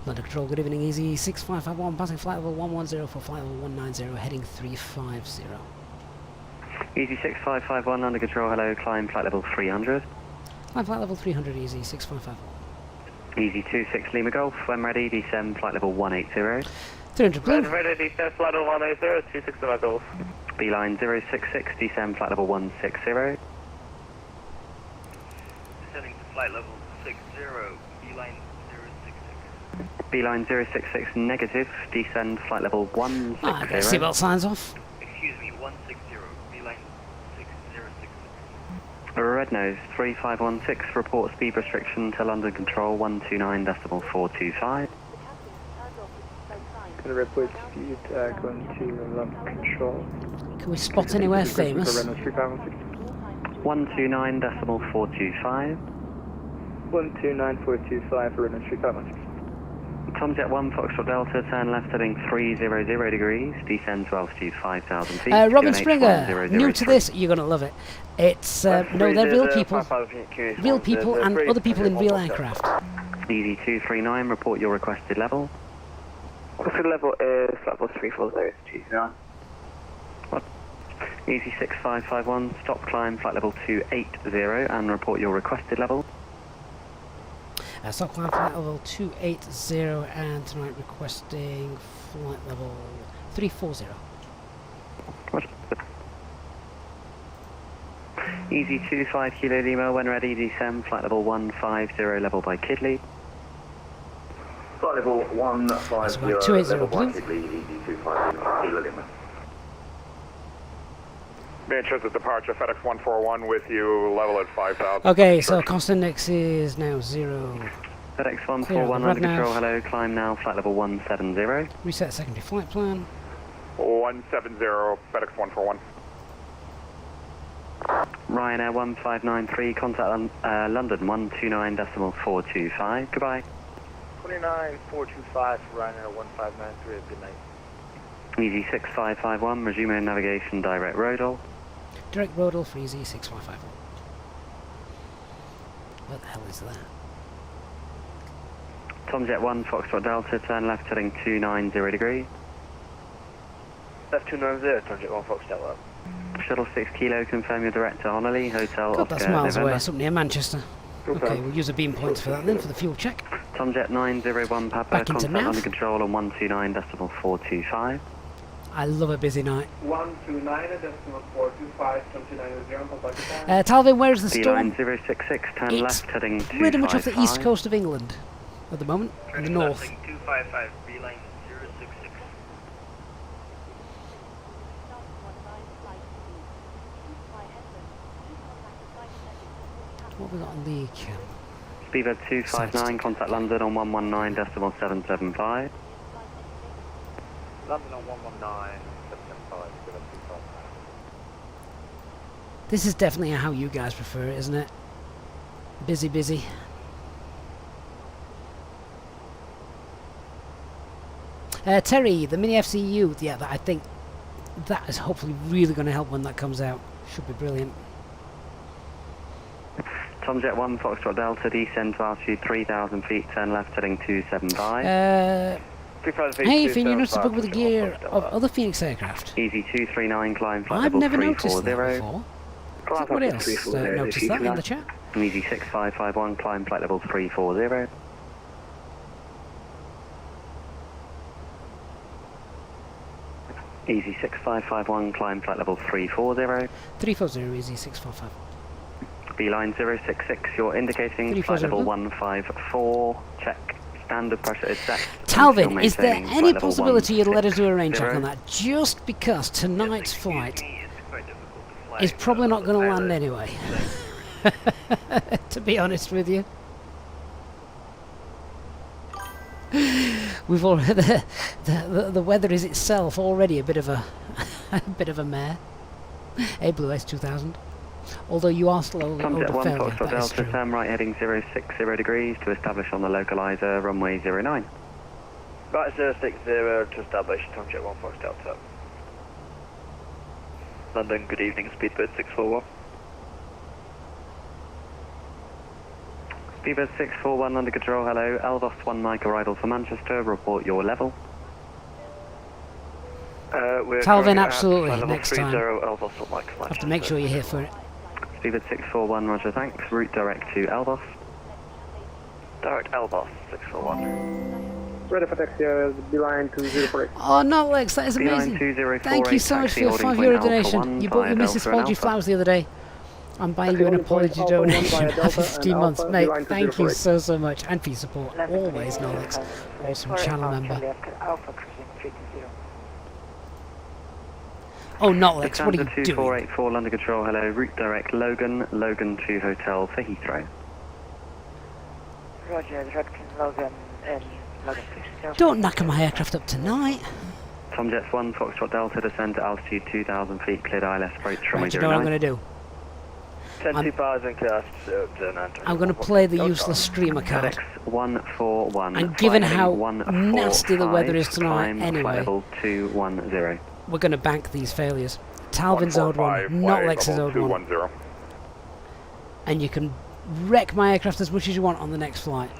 London Control, good evening, Easy 6551, passing flight level 110 for flight level 190, heading 350. Easy 6551, London Control, hello, climb flight level 300. Climb flight level 300, Easy 6551. Easy 26 Lima Golf, when ready, descend flight level 180. 300 blue. When ready, descend flight level 180, 26 Lima Golf. Beeline 066, descend flight level 160. Descending to flight level 60, beeline 066. Beeline 066 negative, descend flight level 160. Ah, get seatbelt signs off. Excuse me, 160, beeline 6066. Red nose 3516, report speed restriction to London Control 129.425. Can report speed going to London Control. Can we spot anywhere famous? 129.425. 129.425 for Renault 3516. Tomjet 1 Foxtrot Delta, turn left heading 300 degrees, descend to altitude 5,000 feet. Robin QNH Springer, 1003. new to this, you're going to love it. It's, no, they're real people. Real people and other people in real aircraft. Easy 239, report your requested level. Requested level is level 340, G9. Easy 6551, stop climb flight level 280 and report your requested level. Stop climb flight level 280 and tonight requesting flight level 340. Easy 25 Kilo Lima, when ready, descend flight level 150 level by Kidley. Flight level 150 level by Kidley, Easy 25 Kilo Lima. Manchester departure, FedEx 141 with you, level at 5,000. Okay, so cost index is now 0. FedEx 141 under control, hello, climb now, flight level 170. Reset secondary flight plan. 170, FedEx 141. Ryanair 1593, contact London 129.425, goodbye. 29425, Ryanair 1593, good night. Easy 6551, resume navigation, direct Rodal. Direct Rodal for Easy 6551. What the hell is that? Tomjet 1, Foxtrot Delta, turn left heading 290 degrees. Left 290, Tomjet 1, Fox Delta. Shuttle 6 Kilo, confirm your direct to Honolulu, Hotel God, Oscar that's miles November. away, it's up near Manchester. Okay, we'll use the beam points for that then, for the fuel check. Tomjet 901 Papa, Back into contact nav. under control on 129.425. I love a busy night. 129.425, 290, Talvin, where's the storm? Beeline 066, turn It's left heading 255. pretty much off the east coast of England at the moment, in the north. 255, Beeline 066. What have we got on the cam? Speedbird 259, contact London on 119.775. London on 119.775, This is definitely how you guys prefer it, isn't it? Busy, busy. Terry, the Mini FCU, yeah, I think that is hopefully really going to help when that comes out. Should be brilliant. Tomjet 1, Foxtrot Delta, descend to altitude 3,000 feet, turn left heading 275. Hey, Finn, you noticed the bug with the gear of other Phoenix aircraft? Easy 239, climb flight I've level never noticed 340. that before. Has anybody else noticed that in the chat? Easy 6551, climb flight level 340. Easy 6551, climb flight level 340. 340, Easy 645. Beeline 066, you're indicating flight level 154, check. Standard pressure is set. Talvin, is there any possibility you'd let us do a rain check on that? Just because tonight's flight is probably not going to land anyway. To be honest with you. We've already the weather is itself already a bit of a mare. Hey, Blue S2000. Although you are slowly Tomjet 1, failure, Foxtrot that is Delta, true. turn right heading 060 degrees to establish on the localizer, runway 09. Right 060 to establish, Tomjet 1, Fox Delta. London, good evening, Speedbird 641. Speedbird 641 under control, hello. Elvos 1 Mike arrival for Manchester, report your level. We're Talvin, absolutely, next time. Elvos 1 Mike, Have to make sure you're here for it. Speedbird 641, roger, thanks. Route direct to Elvos. Direct Elvos 641. Ready for taxi, Beeline 204. Oh no, Lex, that is Beeline amazing. 2048, Thank you so much for your taxi €5 holding point donation. Alpha You bought your 1, missus Alpha and apology Alpha. flowers the other day. I'm buying you an apology donation for 15 months. Mate, thank you so much. And for your support. Always, no, Lex. Awesome channel member. Oh, not Lex, what are you Lufthansa doing? 2484 London control, hello. Route direct Logan, Logan to hotel for Heathrow. Roger, direct Logan and Logan, please. Don't knacker my aircraft up tonight. Tomjet 1, Foxtrot Delta, descend to altitude 2,000 feet, cleared ILS approach runway Right, you know what I'm 09. going to do? 10,000 cast, I'm going to play the useless streamer card. FedEx 141. And given how 145, nasty the weather is tonight climb anyway, flight level 210. we're going to bank these failures. Talvin's owed one, not Lex's owed one. And you can wreck my aircraft as much as you want on the next flight.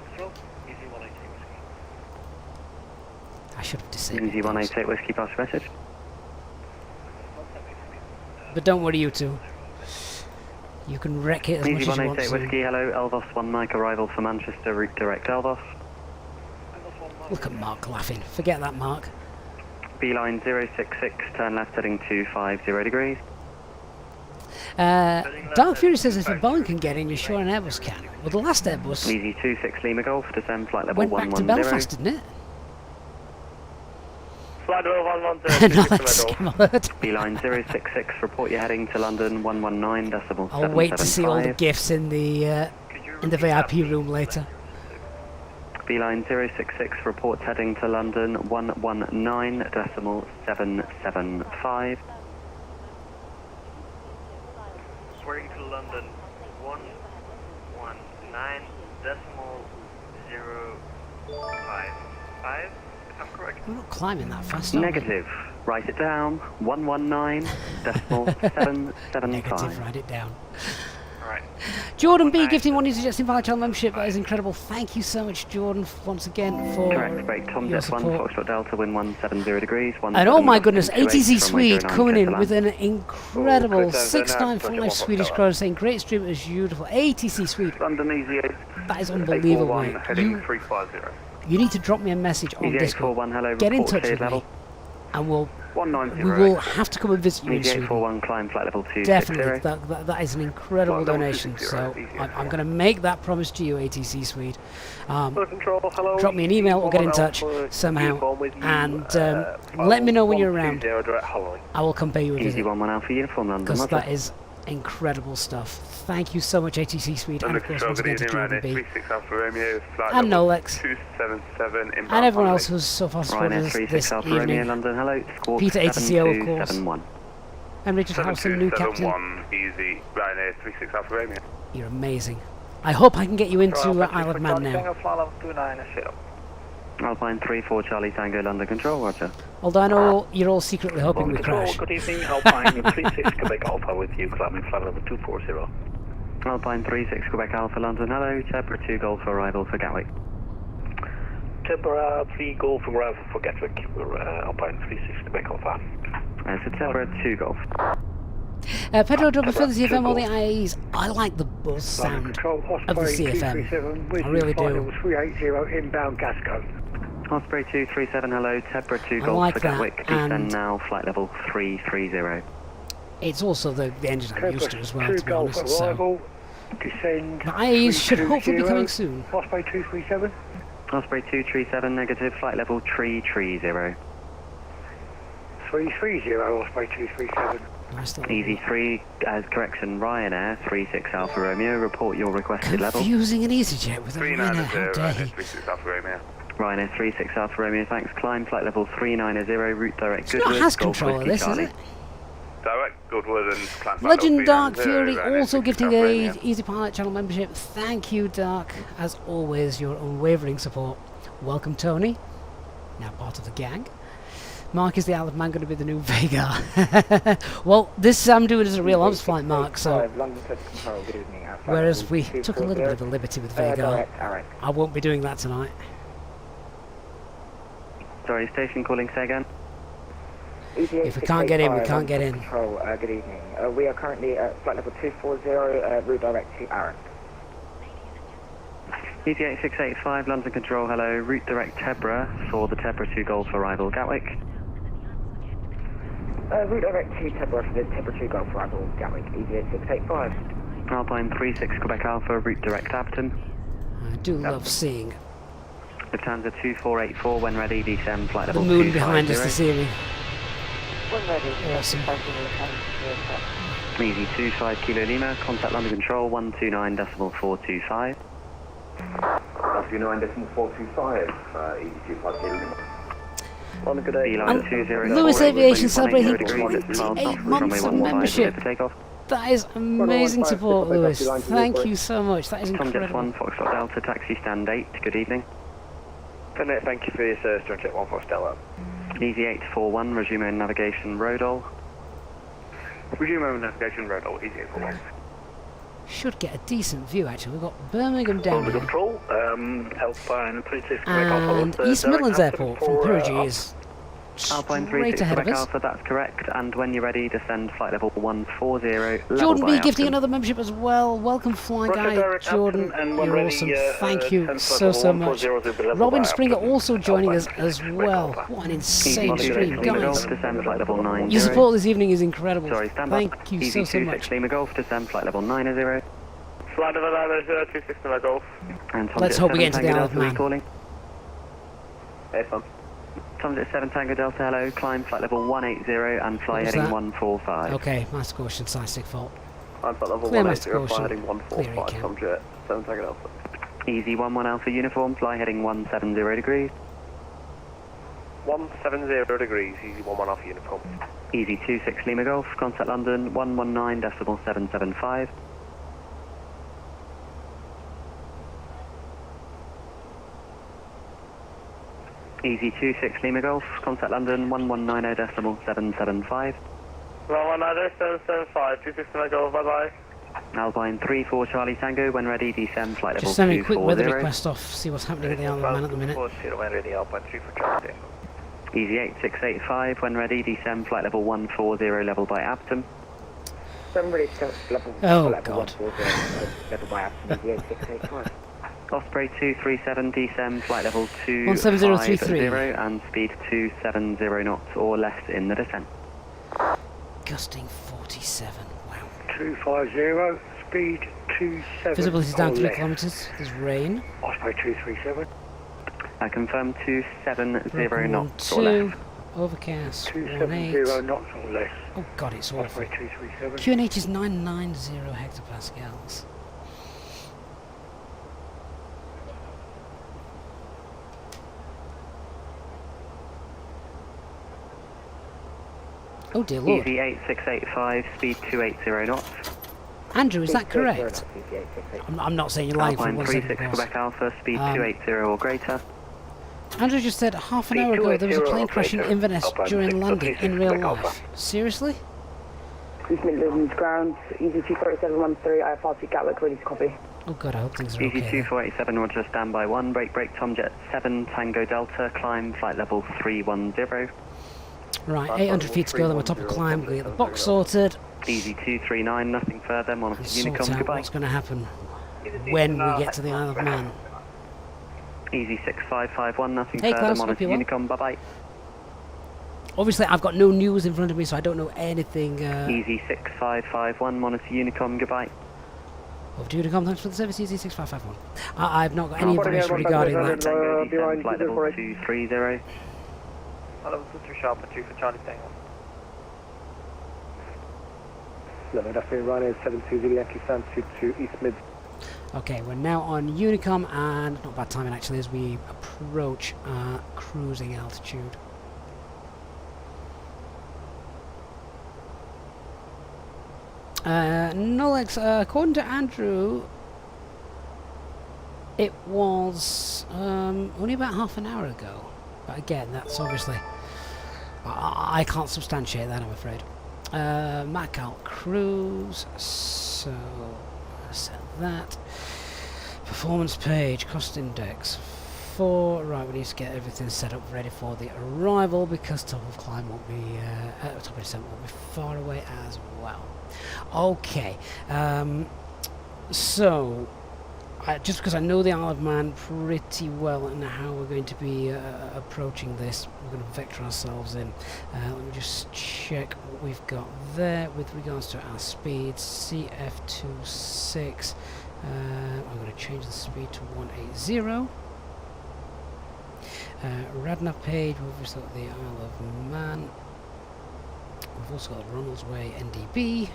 I should have disabled Easy those. 188 Whiskey, pass your message. But don't worry, you two. You can wreck it as much Easy as you want 188 to. Whiskey, hello, Elvos 1 Mike, arrival for Manchester, route direct Elvos. Look at Mark laughing. Forget that, Mark. Beeline 066, turn left heading 250 degrees. Dark Fury says if a Boeing can get in, you're sure an Airbus can. Well, the last Airbus Easy 26 Lima Golf, descend flight level went back to 110. Belfast, didn't it? Flight level 110. No, that's scam alert. Beeline 066, report you're heading to London 119.775. I'll wait to see all the gifts in the VIP room later. Beeline 066, reports heading to London 119.775. Swearing to London 119.055. If I'm correct. We're not climbing that fast, are we? Negative. Write it down. 119.775. Negative, write it down. Alright. Jordan B gifting one Easyjet Invalid Channel membership. That is incredible. Thank you so much, Jordan, once again for Correct, break Tom your Jet 1, support. Foxtrot Delta, wind 170 degrees. And oh my goodness, 178 ATC from Swede Micro coming 9 in with an Catalan. incredible 695 Swedish krona saying great stream as beautiful. ATC Swede. London Easyjet. That is unbelievable, mate. Heading 350. You need to drop me a message on Easyjet Discord. 41, hello, Get in report touch cleared with level. me, and we 190. will have to come and visit you in Easyjet Sweden. 41, climb flight level 260. Definitely, that is an incredible donation. So I'm going to make that promise to you, ATC Swede. Drop me an email or get in touch somehow, and let me know when you're around. I will come pay you a Easy visit, 11 Alpha uniform, London. because Roger. that is incredible stuff. Thank you so much, ATC Swede, and of course once again to Jordan B, 36 Alpha Romeo, flight and level Nolex, 277 inbound. and everyone else who's so far supported Ryanair us 36 this Alpha Romeo, evening. London, hello. Squawk Peter ATCO, of course, 7271. and Richard Howson, new captain. 7271, easy, Ryanair 36 Alpha Romeo. You're amazing. I hope I can get you into Isle of Man now. Flight level 290. Alpine 34 Charlie Tango, London Control, roger. Although I know you're all secretly hoping we crash. Good evening, Alpine 36 Quebec Alpha with you, climbing flight level 240. Alpine 36 Quebec Alpha, London, hello. Tebra 2 Golf arrival for Gatwick. Tebra 3 Golf arrival for Gatwick, we're Alpine 36 Quebec Alpha. So Tebra 2 Golf. Pedro Double for the CFM, all the IAEs. I like the buzz sound of the CFM. I really do. 380 inbound Gasco. Osprey 237, hello. Tebra 2 I Golf like for that, Gatwick. and Descend now, flight level 330. It's also the engine I'm used to as well, to be honest. So. Descend. The IAEs should hopefully be coming soon. Osprey 237. Osprey 237, negative, flight level 330. 330, Osprey 237. Nice Easy 3, as correction, Ryanair 36 Alpha Romeo, report your requested level. Confusing an EasyJet with a Ryanair, how dare he? 36 Alpha Romeo. Ryanair 36 Alpha Romeo, thanks, climb, flight level 390, route direct It's Goodwood, not has Golf control of Whiskey this, is Charlie. it? Direct Goodwood and climb flight Legend level Dark 390, Fury Ryanair also 36 gifting Alpha a Romeo. Easy Pilot channel membership. Thank you, Dark. As always, your unwavering support. Welcome, Tony. Now part of the gang. Mark, is the Isle of Man going to be the new Vega? Well, this I'm doing as a real ops flight, Mark, so whereas we took a little bit of a liberty with Vega, I won't be doing that tonight. Sorry, station calling, say again. If we can't get in, we can't get in. Good evening. We are currently at flight level 240, route direct to Arak. Easyjet 685, London Control, hello. Route direct Tebra for the Tebra 2 Golf arrival, Gatwick. Route direct to Tebra for the Tebra 2 Golf arrival, Gatwick, Easyjet 685. Alpine 36 Quebec Alpha, route direct Abington. I do love seeing Lufthansa 2484, when ready, descend flight the level moon behind us 250. this evening. When ready, Awesome. Easy 25 Kilo Lima, contact London Control 129.425. 129.425, Easy 25 Kilo Lima. On a good day. Beeline 200. Lewis Aviation celebrating 28 28 months of membership. Takeoff. That is amazing support, Lewis. Thank you so much. That is Tom Jet 1, incredible. Foxtrot Delta, taxi stand 8, good evening. Thank you for your service, John Jet 1 Stella. Easy 841, resume navigation Rodol. Resume navigation Rodol, Easy 841. Should get a decent view actually. We've got Birmingham down here. Control, Alpine 36 And East Midlands Airport from Perugia is Alpine straight 36 ahead of Quebec us. Alpha, that's correct. And when you're ready, descend flight level 140. level Jordan by B gifting Aston. another membership as well. Welcome, Fly Guy. Jordan, you're awesome. Thank you so much. Robin Springer also joining us as well. What an insane stream, guys. Descend flight level 90. Your support this evening is incredible. Sorry, stand by. Thank you Easy so 26 much. Lima Golf, descend flight level 90. Flight level 90226 Lima Golf. And Tom Let's Jet hope we 7 get into the Tango Isle of Delta Man. recalling. Hey, fun. Tom Jet 7 Tango Delta, hello. Climb flight level 180 and fly What was heading that? 145. Okay, master caution, size fault. I'm flight level Clear master 180, fly caution. heading Clear 145, recap. Tom Jet 7 Tango Alpha. Easy 11 Alpha uniform, fly heading 170 degrees. 170 degrees, easy 11 Alpha uniform. Easy 26 Lima Golf, contact London 119.775. Easy 26 Lima Golf, contact London 1190.775. 119.775, 26 Lima Golf, bye bye. Alpine 34 Charlie Tango, when ready, descend flight level Just sending a quick weather 240. request off, see what's happening at the Isle of Man at the minute. When ready, Alpine 34 Charlie Tango. Easy 8685, when ready, descend flight level 140, level by Abtom. Somebody level. Oh, level God. 140, level by Abtom, 8685. Osprey 237, descend flight level 17033. 250 and speed 270 knots or less in the descent. Gusting 47, wow. 250, speed 27. Visibility is down or 3 less. kilometres, there's rain. Osprey 237. I confirm 270 Broken knots or 2, less. overcast 270 18. knots or less. Oh god, it's awful. Osprey 237. QNH is 990 hectopascals. Oh dear lord. Easy 8685, speed 280 knots. Andrew, is that correct? I'm not saying you're lying for Alpine 1 second, 36 of course. Quebec Alpha, speed 280 or greater. Andrew just said half an hour ago there was a plane crash in Inverness during landing in real life. Seriously? East Midlands ground, easy 24713, IFR to Gatwick, ready to copy. Oh god, I hope things are Easy okay. 2487, roger, standby 1, break, Tom Jet 7, Tango Delta, climb, flight level 310. Right, 800 feet to go, then we're top of climb, we'll get the box sorted. Easy 239, nothing further, monitor And sort Unicom, out goodbye. what's going to happen when we get to the Isle of Man. Easy 6551, nothing Hey, further, Klaus, monitor hope you're well. Unicom, bye-bye. Obviously, I've got no news in front of me, so I don't know anything. Easy 6551, monitor Unicom, goodbye. Over to Unicom, thanks for the service, Easy 6551. I've not got any information regarding that. Tango, descend, flight level 230. Flight level 23 sharp and 2 for Charlie Tango. Level Duffy Ryanair 720 Yankee Sam to East Mid. Okay, we're now on Unicom, and not bad timing actually as we approach our cruising altitude. Nolex, according to Andrew, it was only about half an hour ago. But again, that's obviously... I can't substantiate that, I'm afraid. Maccal Cruise, so set that. Performance page, cost index 4. Right, we need to get everything set up ready for the arrival because top of climb won't be, top of descent won't be far away as well. Okay, so just because I know the Isle of Man pretty well and how we're going to be approaching this, we're going to vector ourselves in. Let me just check what we've got there with regards to our speed. CF26. I'm going to change the speed to 180. Radna page, we've also got the Isle of Man. We've also got Ronald's Way NDB.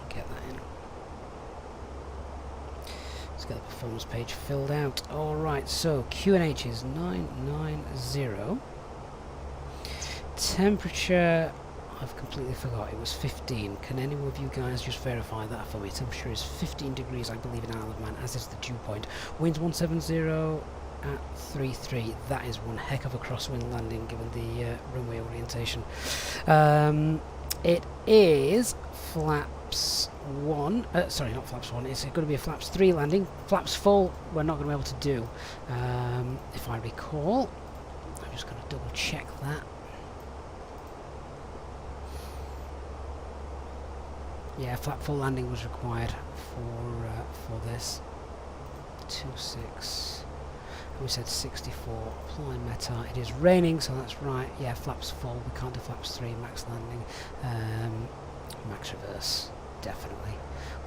Get that in. Let's get the performance page filled out. Alright, so QNH is 990. Temperature, I've completely forgot, it was 15. Can any of you guys just verify that for me? Temperature is 15 degrees, I believe, in Isle of Man, as is the dew point. Winds 170 at 33. That is one heck of a crosswind landing given the runway orientation. It is flaps flaps 1, sorry, not flaps 1, it's going to be a flaps 3 landing. Flaps full, we're not going to be able to do, if I recall. I'm just going to double check that. Yeah, flap full landing was required for this. 26. We said 64. Apply meta. It is raining, so that's right. Yeah, flaps full. We can't do flaps 3. Max landing. Max reverse. Definitely.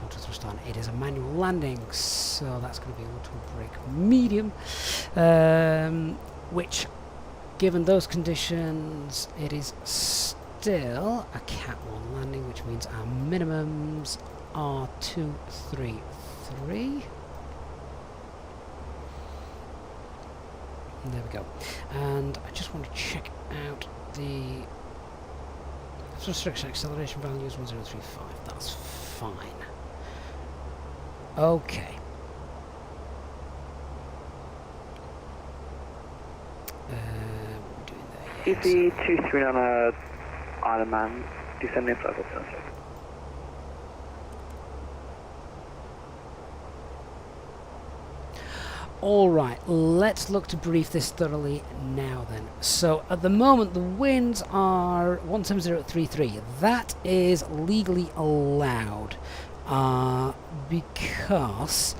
Auto thrust on. It is a manual landing, so that's going to be auto brake medium. Which, given those conditions, it is still a Cat 1 landing, which means our minimums are 233. There we go. And I just want to check out the thrust acceleration values 1035. That's fine. Okay. What are we doing there? EC239 on Isle Man, descending level 10. Alright, let's look to brief this thoroughly now then. So at the moment the winds are 170 at 33. That is legally allowed because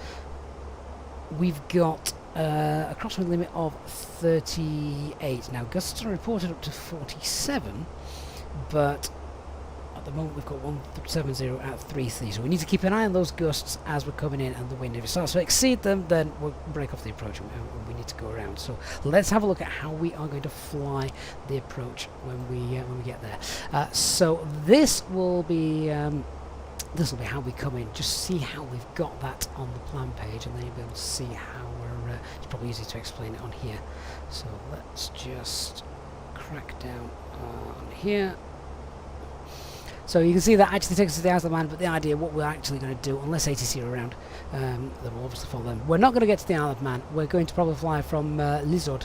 we've got a crosswind limit of 38. Now gusts are reported up to 47, but at the moment we've got 170 at 33, so we need to keep an eye on those gusts as we're coming in and the wind. If it starts to exceed them, then we'll break off the approach and we need to go around. So let's have a look at how we are going to fly the approach when we get there. So this will be how we come in. Just see how we've got that on the plan page, and then you'll be able to see how we're. It's probably easy to explain it on here. So let's just crack down on here. So you can see that actually takes us to the Isle of Man, but the idea, what we're actually going to do, unless ATC are around, then we'll obviously follow them. We're not going to get to the Isle of Man. We're going to probably fly from Lizard,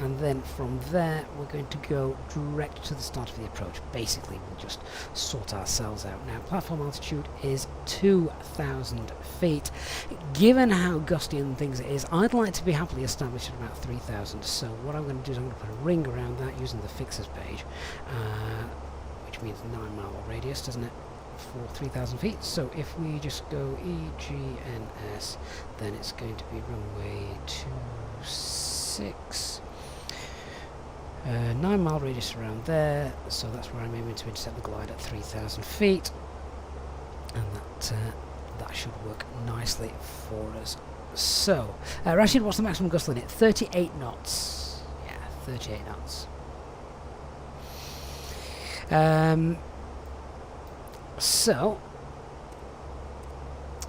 and then from there we're going to go direct to the start of the approach. Basically, we'll just sort ourselves out. Now, platform altitude is 2,000 feet. Given how gusty and things it is, I'd like to be happily established at about 3,000. So what I'm going to do is I'm going to put a ring around that using the fixers page. Which means 9 mile radius, doesn't it, for 3,000 feet. So if we just go AGNES, then it's going to be runway 26. 9 mile radius around there, so that's where I'm aiming to intercept the glide at 3,000 feet, and that should work nicely for us. So, Rashid, what's the maximum gust limit? 38 knots. Yeah, 38 knots. So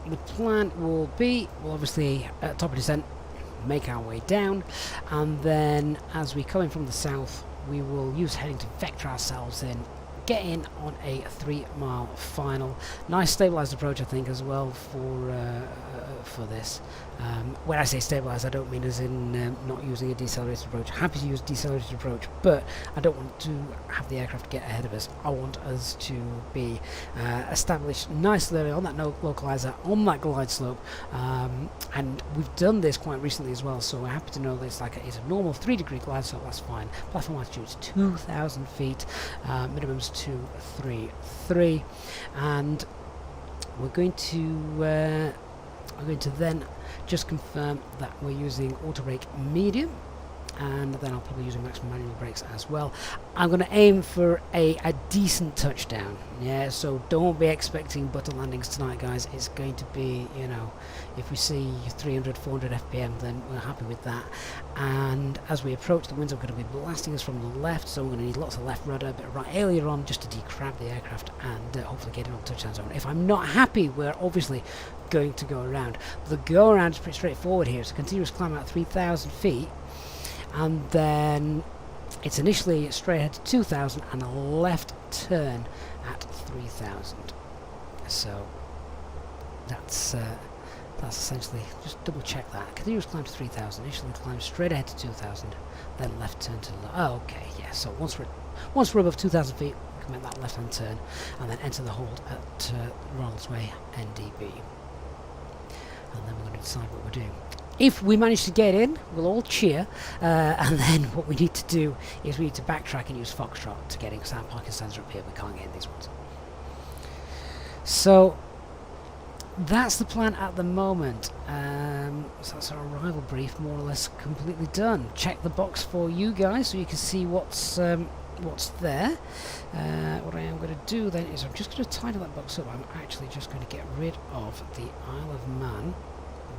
the plan will be, we'll obviously at top of descent make our way down, and then as we come in from the south we will use heading to vector ourselves in, get in on a 3 mile final. Nice stabilised approach, I think, as well for this. When I say stabilised, I don't mean as in not using a decelerated approach. Happy to use decelerated approach, but I don't want to have the aircraft get ahead of us. I want us to be established nicely on that localizer, on that glide slope, and we've done this quite recently as well, so we're happy to know that it's a normal 3-degree glide slope. That's fine. Platform altitude is 2,000 feet, minimum's 233, and we're going to then just confirm that we're using auto brake medium, and then I'll probably use maximum manual brakes as well. I'm going to aim for a decent touchdown, yeah, so don't be expecting butter landings tonight, guys. It's going to be, you know, if we see 300, 400 FPM, then we're happy with that. And as we approach, the winds are going to be blasting us from the left, so we're going to need lots of left rudder, but right earlier on just to decrab the aircraft and hopefully get it on touchdown zone. If I'm not happy, we're obviously going to go around. The go around is pretty straightforward here. It's a continuous climb at 3,000 feet, and then it's initially straight ahead to 2,000 and a left turn at 3,000. So that's essentially, just double check that. Continuous climb to 3,000, initially climb straight ahead to 2,000, then left turn to the oh, okay, yeah. So once we're above 2,000 feet, recommend that left-hand turn, and then enter the hold at Rollsway NDB. And then we're going to decide what we're doing. If we manage to get in, we'll all cheer, and then what we need to do is we need to backtrack and use Foxtrot to get in, because our parking stands are up here, we can't get in these ones. So that's the plan at the moment. So that's our arrival brief more or less completely done. Check the box for you guys so you can see what's there. What I am going to do then is I'm just going to tidy that box up. I'm actually just going to get rid of the Isle of Man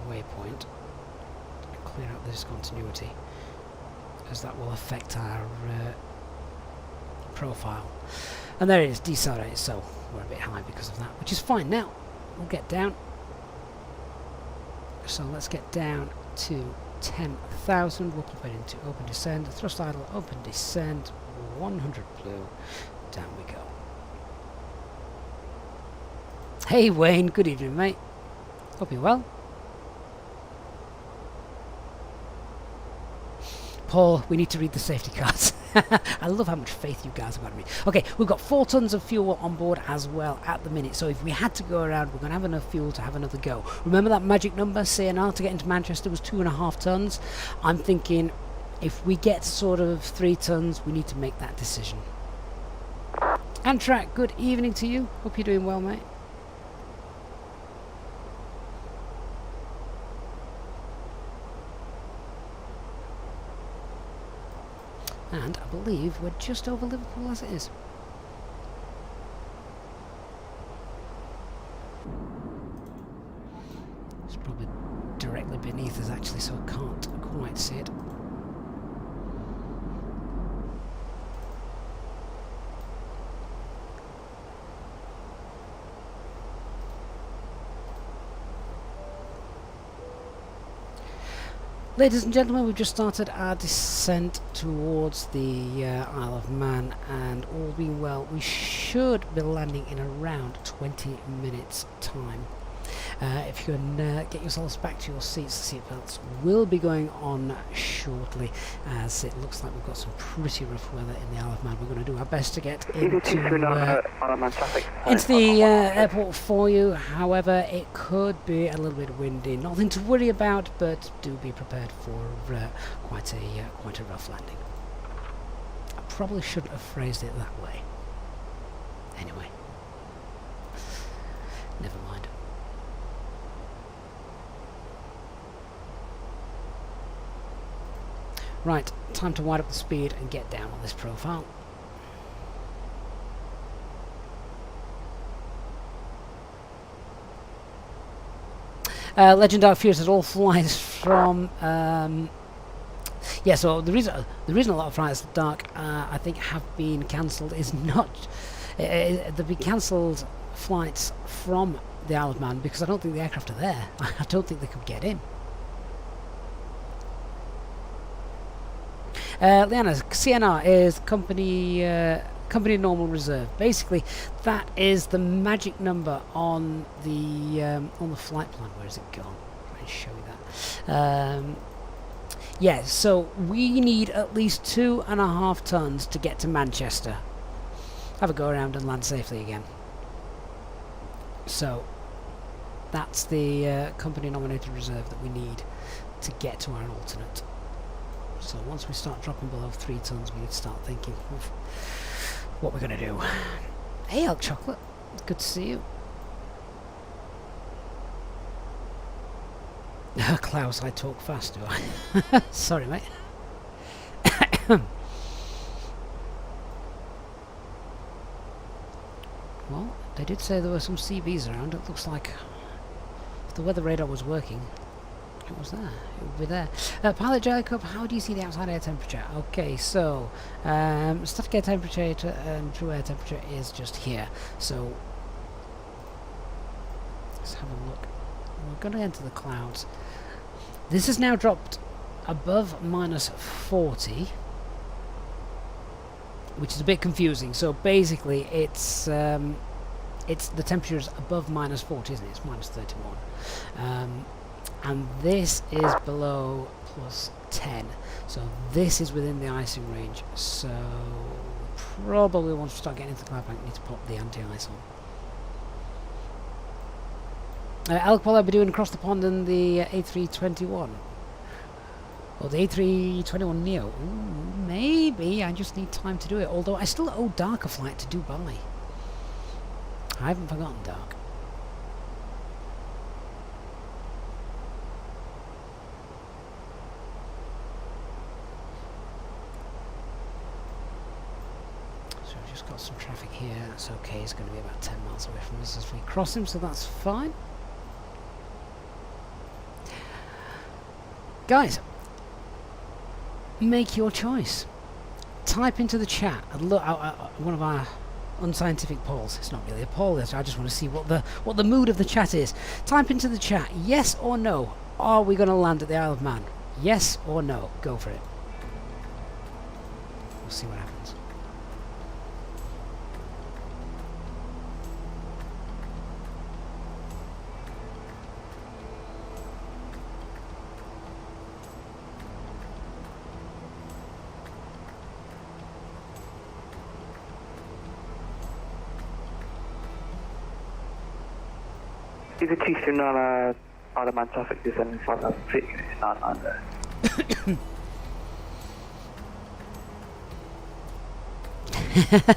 waypoint and clear out the discontinuity, as that will affect our profile. And there it is, decelerated, so we're a bit high because of that, which is fine. Now we'll get down. So let's get down to 10,000. We'll pop it into open descend, thrust idle, open descend, 100 blue, down we go. Hey Wayne, good evening mate. Hope you're well. Paul, we need to read the safety cards. I love how much faith you guys have got in me. Okay, we've got 4 tons of fuel on board as well at the minute, so if we had to go around, we're going to have enough fuel to have another go. Remember that magic number, CNR, to get into Manchester was 2.5 tons? I'm thinking if we get sort of 3 tons, we need to make that decision. Antrak, good evening to you. Hope you're doing well, mate. And I believe we're just over Liverpool as it is. It's probably directly beneath us actually, so I can't quite see it. Ladies and gentlemen, we've just started our descent towards the Isle of Man, and all being well, we should be landing in around 20 minutes time. If you can get yourselves back to your seats, the seatbelts will be going on shortly, as it looks like we've got some pretty rough weather in the Isle of Man. We're going to do our best to get into the airport for you. However, it could be a little bit windy. Nothing to worry about, but do be prepared for quite a rough landing. I probably shouldn't have phrased it that way. Anyway, never mind. Right, time to wide up the speed and get down on this profile. Legend Dark Furious says all flights from yeah, so the reason a lot of flights Dark I think have been cancelled is not there've been cancelled flights from the Isle of Man because I don't think the aircraft are there. I don't think they could get in. Leanna, CNR is company normal reserve. Basically, that is the magic number on the flight plan. Where has it gone? I'll try and show you that. Yeah, so we need at least 2.5 tons to get to Manchester. Have a go around and land safely again. So that's the company nominated reserve that we need to get to our alternate. So once we start dropping below 3 tons, we need to start thinking of what we're going to do. Hey, Elk Chocolate, good to see you. Klaus, I talk fast, do I? Sorry, mate. Well, they did say there were some CBs around. It looks like if the weather radar was working, it was there. It would be there. Pilot Jellycup, how do you see the outside air temperature? Okay, so static air temperature and true air temperature is just here. So let's have a look. We're going to enter the clouds. This has now dropped above -40, which is a bit confusing. So basically, it's the temperature is above -40, isn't it? It's -31. And this is below +10, so this is within the icing range, so probably once we start getting into the cloud bank, need to pop the anti-ice on. Alec, will I be doing across the pond in the A321? Or the A321 Neo? Ooh, maybe, I just need time to do it. Although I still owe Dark a flight to Dubai. I haven't forgotten Dark. So we've just got some traffic here. That's okay. It's going to be about 10 miles away from us as we cross him, so that's fine. Guys, make your choice. Type into the chat and look one of our unscientific polls. It's not really a poll, I just want to see what the mood of the chat is. Type into the chat, yes or no. Are we going to land at the Isle of Man? Yes or no? Go for it. We'll see what happens. Is it too soon on Ottoman traffic descending 5,000 feet? It's not under.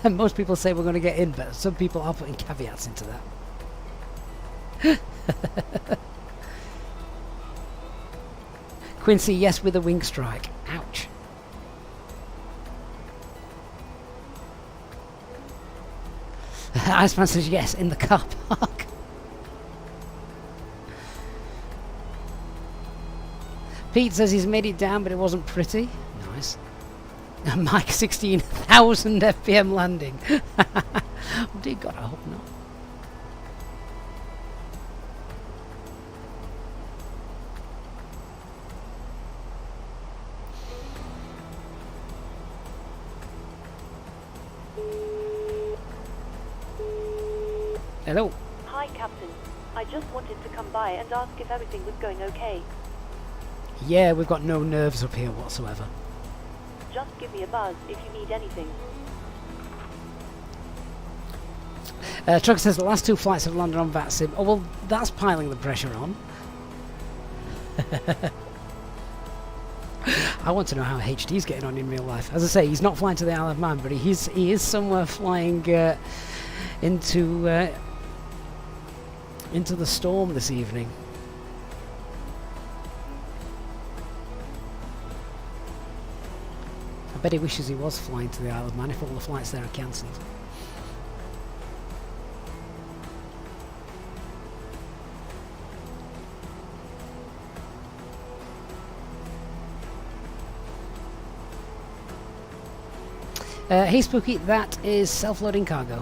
Most people say we're going to get in, but some people are putting caveats into that. Quincy, yes, with a wing strike. Ouch. Iceman says yes, in the car park. Pete says he's made it down, but it wasn't pretty. Nice. Mike, 16,000 FPM landing. Oh dear God, I hope not. Hello. Hi, Captain. I just wanted to come by and ask if everything was going okay. Yeah, we've got no nerves up here whatsoever. Just give me a buzz if you need anything. Trucker says the last two flights have landed on VATSIM. Oh, well, that's piling the pressure on. I want to know how HD's getting on in real life. As I say, he's not flying to the Isle of Man, but he is somewhere flying into the storm this evening. I bet he wishes he was flying to the Isle of Man if all the flights there are cancelled. Hey Spooky, that is self-loading cargo.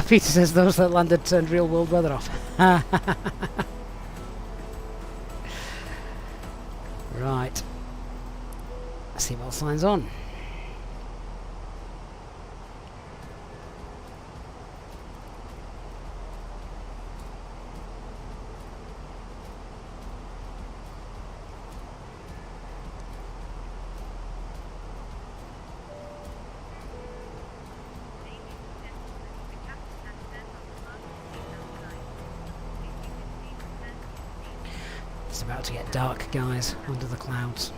Peter says those that landed turned real world weather off. Right. Seatbelt signs on. It's about to get dark, guys, under the clouds.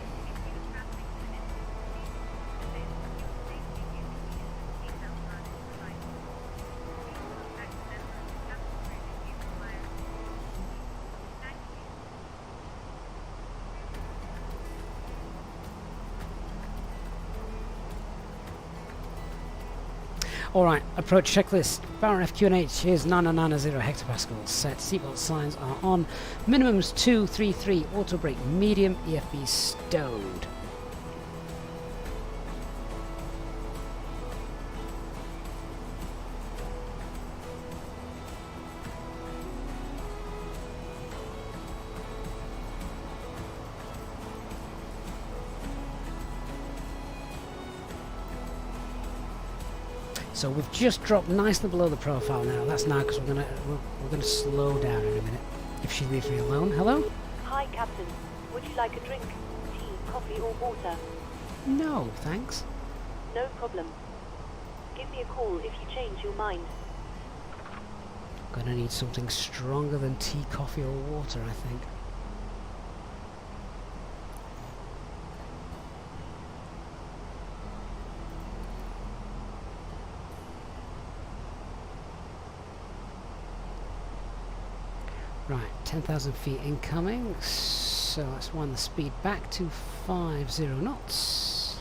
Alright, approach checklist. Barron FQNH is 9990 hectopascals. Set. Seatbelt signs are on. Minimums 233. Auto brake medium. EFB stowed. So we've just dropped nicely below the profile now. That's now because we're gonna slow down in a minute. If she leaves me alone. Hello? Hi, Captain. Would you like a drink? Tea, coffee or water? No, thanks. No problem. Give me a call if you change your mind. Gonna need something stronger than tea, coffee or water, I think. Right, 10,000 feet incoming, so let's wind the speed back to 50 knots.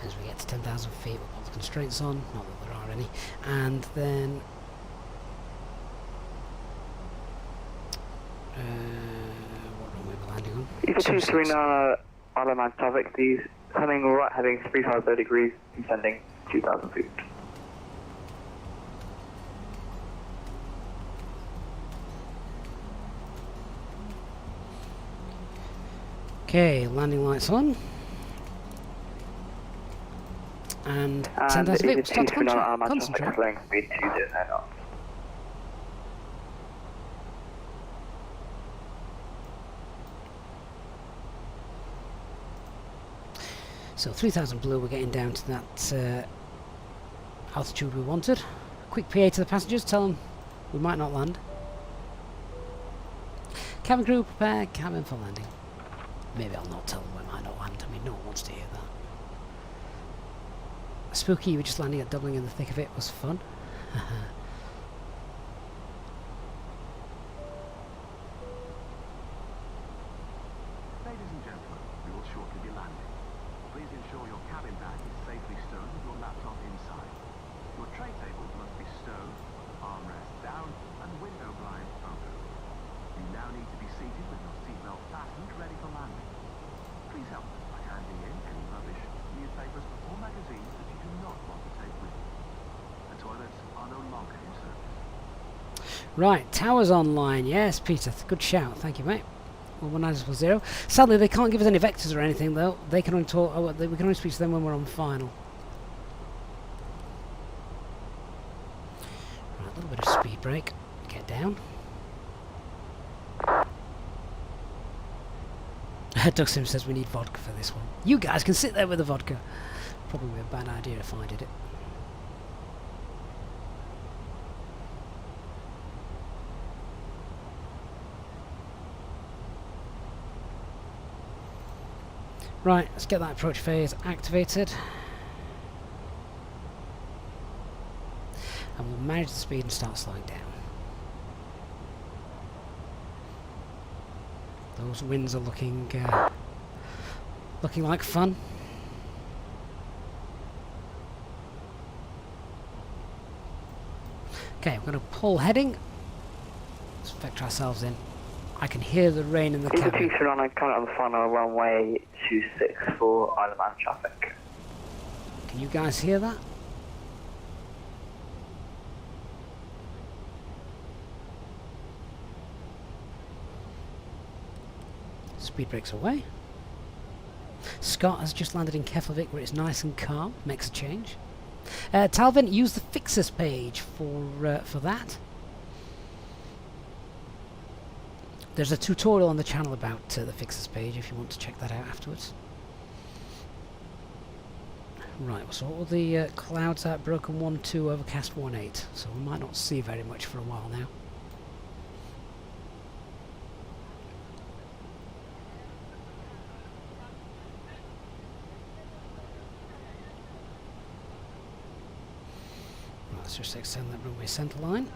As we get to 10,000 feet, we'll put the constraints on, not that there are any, and then what runway we're landing on? Eagle 239 Isle of Man traffic, please. Coming right, heading 350 degrees, descending 2,000 feet. Okay, landing lights on. And 10,000 feet, start to concentrate. Flying speed 209 knots. So 3,000 blue, we're getting down to that altitude we wanted. Quick PA to the passengers, tell them we might not land. Cabin crew, prepare cabin for landing. Maybe I'll not tell them we might not land. I mean, no one wants to hear that. Spooky, you were just landing at Dublin in the thick of it, was fun. Ladies and gentlemen, we will shortly be landing. Please ensure your cabin bag is safely stowed with your laptop inside. Your tray table must be stowed, armrest down, and window blind open. You now need to be seated with your seatbelt fastened, ready for landing. Please help us by handing in any rubbish, newspapers, or magazines that you do not want to take with you. The toilets are no longer in service. Right, towers online. Yes, Peter, good shout. Thank you, mate. 119.0. Sadly, they can't give us any vectors or anything, though. They can only talk. Oh, we can only speak to them when we're on final. Right, a little bit of speed brake. Get down. Doug Sim says we need vodka for this one. You guys can sit there with the vodka. Probably a bad idea if I did it. Right, let's get that approach phase activated. And we'll manage the speed and start slowing down. Those winds are looking like fun. Okay, we're going to pull heading. Let's vector ourselves in. I can hear the rain in the cabin. Eagle 239 coming on the final runway 26 for Isle of Man traffic. Can you guys hear that? Speed brakes away. Scott has just landed in Keflavik where it's nice and calm. Makes a change. Talvin, use the fixers page for that. There's a tutorial on the channel about the fixers page if you want to check that out afterwards. Right, so all the clouds out, broken 1-2, overcast 1-8. So we might not see very much for a while now. Right, let's just extend that runway centre line.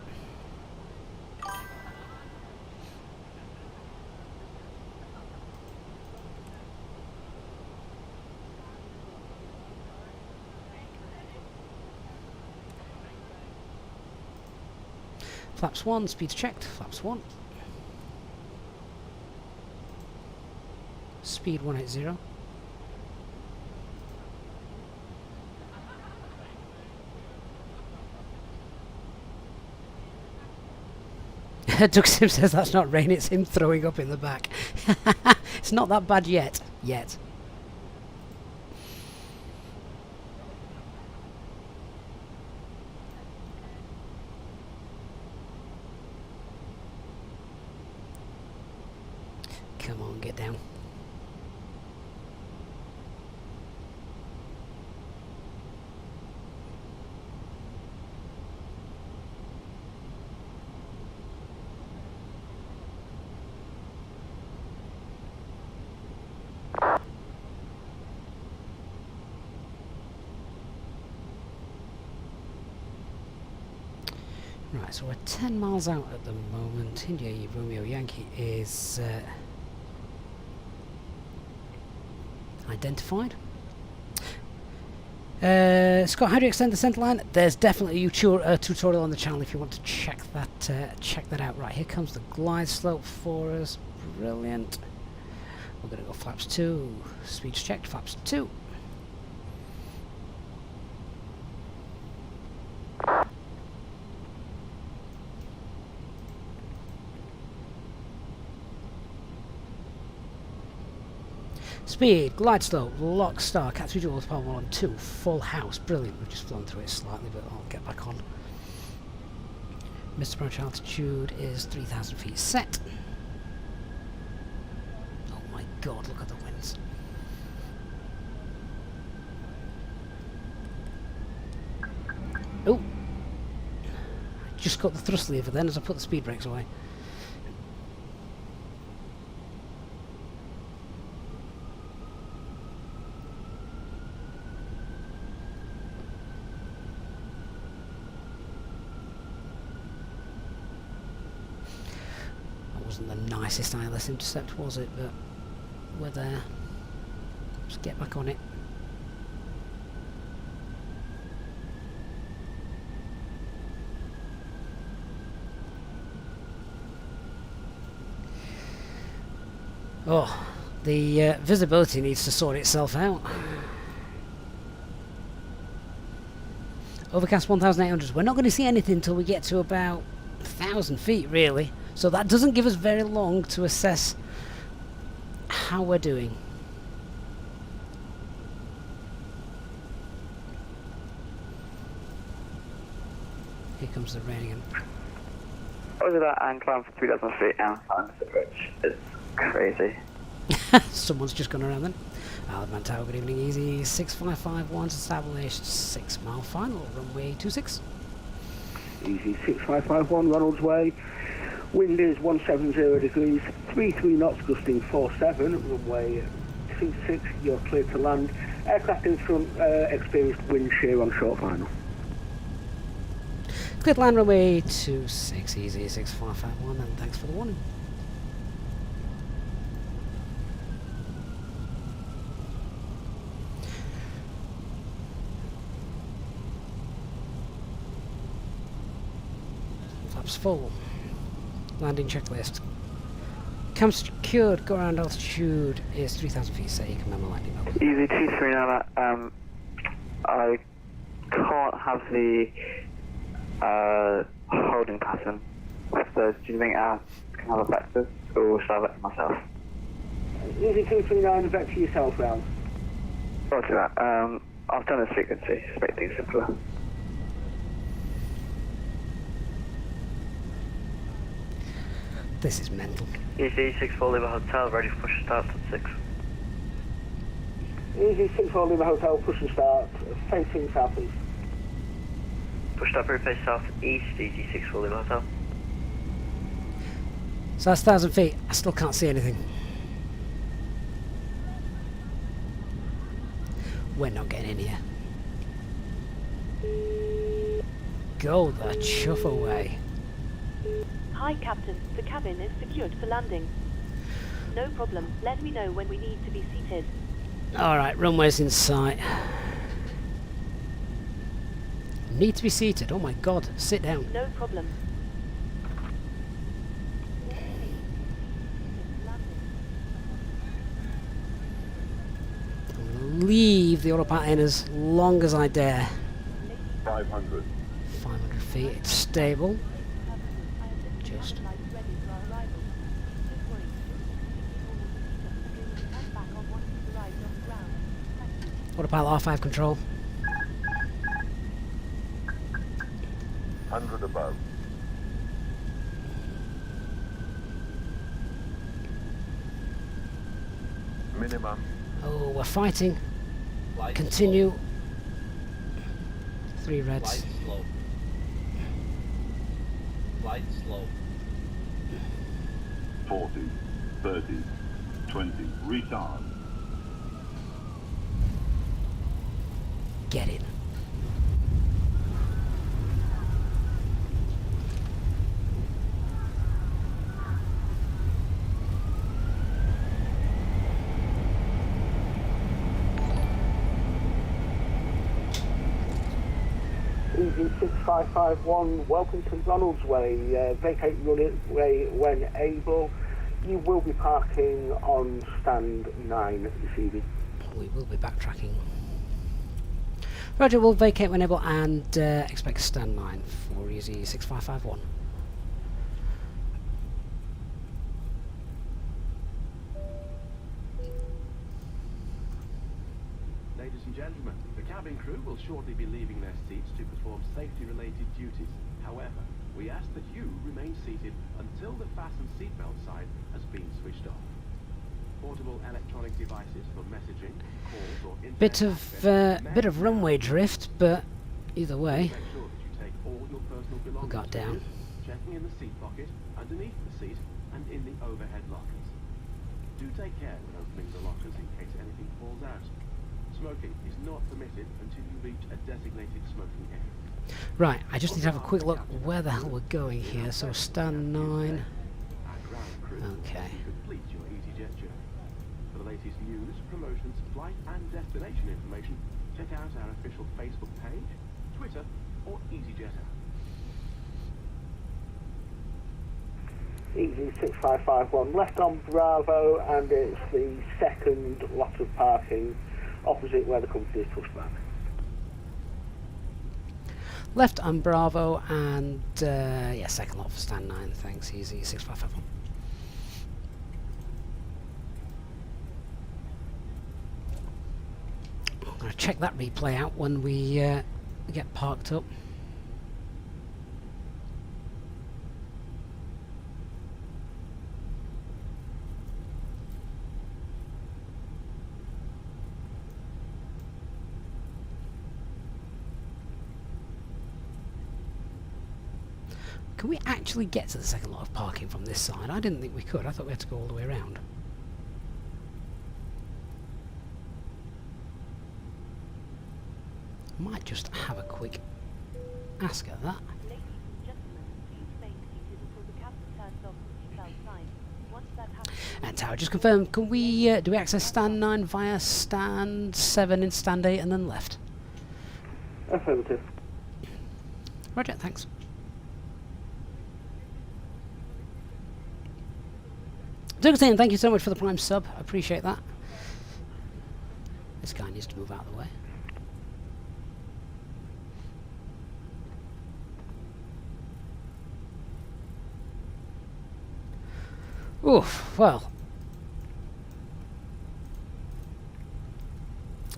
Flaps 1, speeds checked, flaps 1. Speed 180. Doug Sim says that's not rain, it's him throwing up in the back. It's not that bad yet. Come on, get get down. Right, so we're 10 miles out at the moment. India Romeo Yankee is identified. Scott, how do you extend the centre line? There's definitely a tutorial on the channel if you want to check that out. Right, here comes the glide slope for us. Brilliant. We're going to go flaps 2. Speeds checked, flaps 2. Speed, glide slope, lock star, cat 3 dual, power 1 on 2, full house, brilliant. We've just flown through it slightly, but I'll get back on. Mr. Approach altitude is 3,000 feet set. Oh my god, look at the winds. Oh! Just got the thrust lever then as I put the speed brakes away. The nicest ILS intercept, was it? But we're there. Just get back on it. Oh, the visibility needs to sort itself out. Overcast 1,800. We're not going to see anything until we get to about 1,000 feet, really. So that doesn't give us very long to assess how we're doing. Here comes the rain again. Over that and climb for 3,000 feet and find the bridge. It's crazy. Someone's just gone around then. Alderman Tower, good evening, Easy 6551 established 6 mile final, runway 26. Easy 6551 Ronald's Way. Wind is 170 degrees, 33 knots, gusting 47, runway 26, you're clear to land. Aircraft in front experienced wind shear on short final. Clear to land, runway 26, Easy 6551, and thanks for the warning. Flaps full. Landing checklist. Cam secured, go around altitude is 3,000 feet, set economic landing mode. Easy 239, I can't have the holding pattern. So do you think I can have a vector, or should I vector myself? Easy 239, vector yourself round. Roger that. I've done a frequency, to make things simpler. This is mental. Easy 64 Lima Hotel, ready for push and start at 6. Easy 64 Lima Hotel, push and start, facing southeast. Push start face southeast, Easy 64 Lima Hotel. So that's 1,000 feet. I still can't see anything. We're not getting in here. Go the chuff away. Hi, Captain. The cabin is secured for landing. No problem. Let me know when we need to be seated. Alright, runway's in sight. Need to be seated. Oh my god, sit down. No problem. I'm going to leave the autopilot in as long as I dare. 500. 500 feet. It's stable. Just. Autopilot R5 control. 100 above. Minimum. Oh, we're fighting. Flight Continue. Slow. 3 reds. Flight slow. Flight slow. 40, 30, 20, retard. Get it. Easy 6551, welcome to Ronald's Way. Vacate runway when able. You will be parking on stand 9 this evening. We will be backtracking. Roger, we'll vacate when able and expect stand 9 for Easy 6551. Ladies and gentlemen, the cabin crew will shortly be leaving their seats to perform safety-related duties. However, we ask that you remain seated until the fasten seatbelt sign has been switched off. Portable electronic devices for messaging, calls or internet Bit of runway drift, but either way, Make sure that you take all your personal we belongings got down. with you, checking in the seat pocket, underneath the seat, and in the overhead lockers. Do take care when opening the lockers in case anything falls out. Smoking is not permitted until you reach a designated smoking area. Right, I just need to have a quick look where the hell we're going here. So stand 9. Okay. Complete your Easyjet journey. For the latest news, promotions, flight and destination information, check out our official Facebook page, Twitter or Easyjet app. Easy 6551, left on Bravo, and it's the second lot of parking opposite where the company is Pushback. Left on Bravo and yeah, second lot for stand 9. Thanks, Easy 6551. I'm going to check that replay out when we get parked up. Can we actually get to the second lot of parking from this side? I didn't think we could. I thought we had to go all the way around. Might just have a quick ask at that. Ladies and gentlemen, please remain seated until the captain turns off the seatbelt sign. Once that happens... And Tower, just confirm, can we, do we access stand 9 via stand 7 in stand 8 and then left? Affirmative. Roger, thanks. Douglas, thank you so much for the Prime sub. I appreciate that. This guy needs to move out of the way. Oof, well.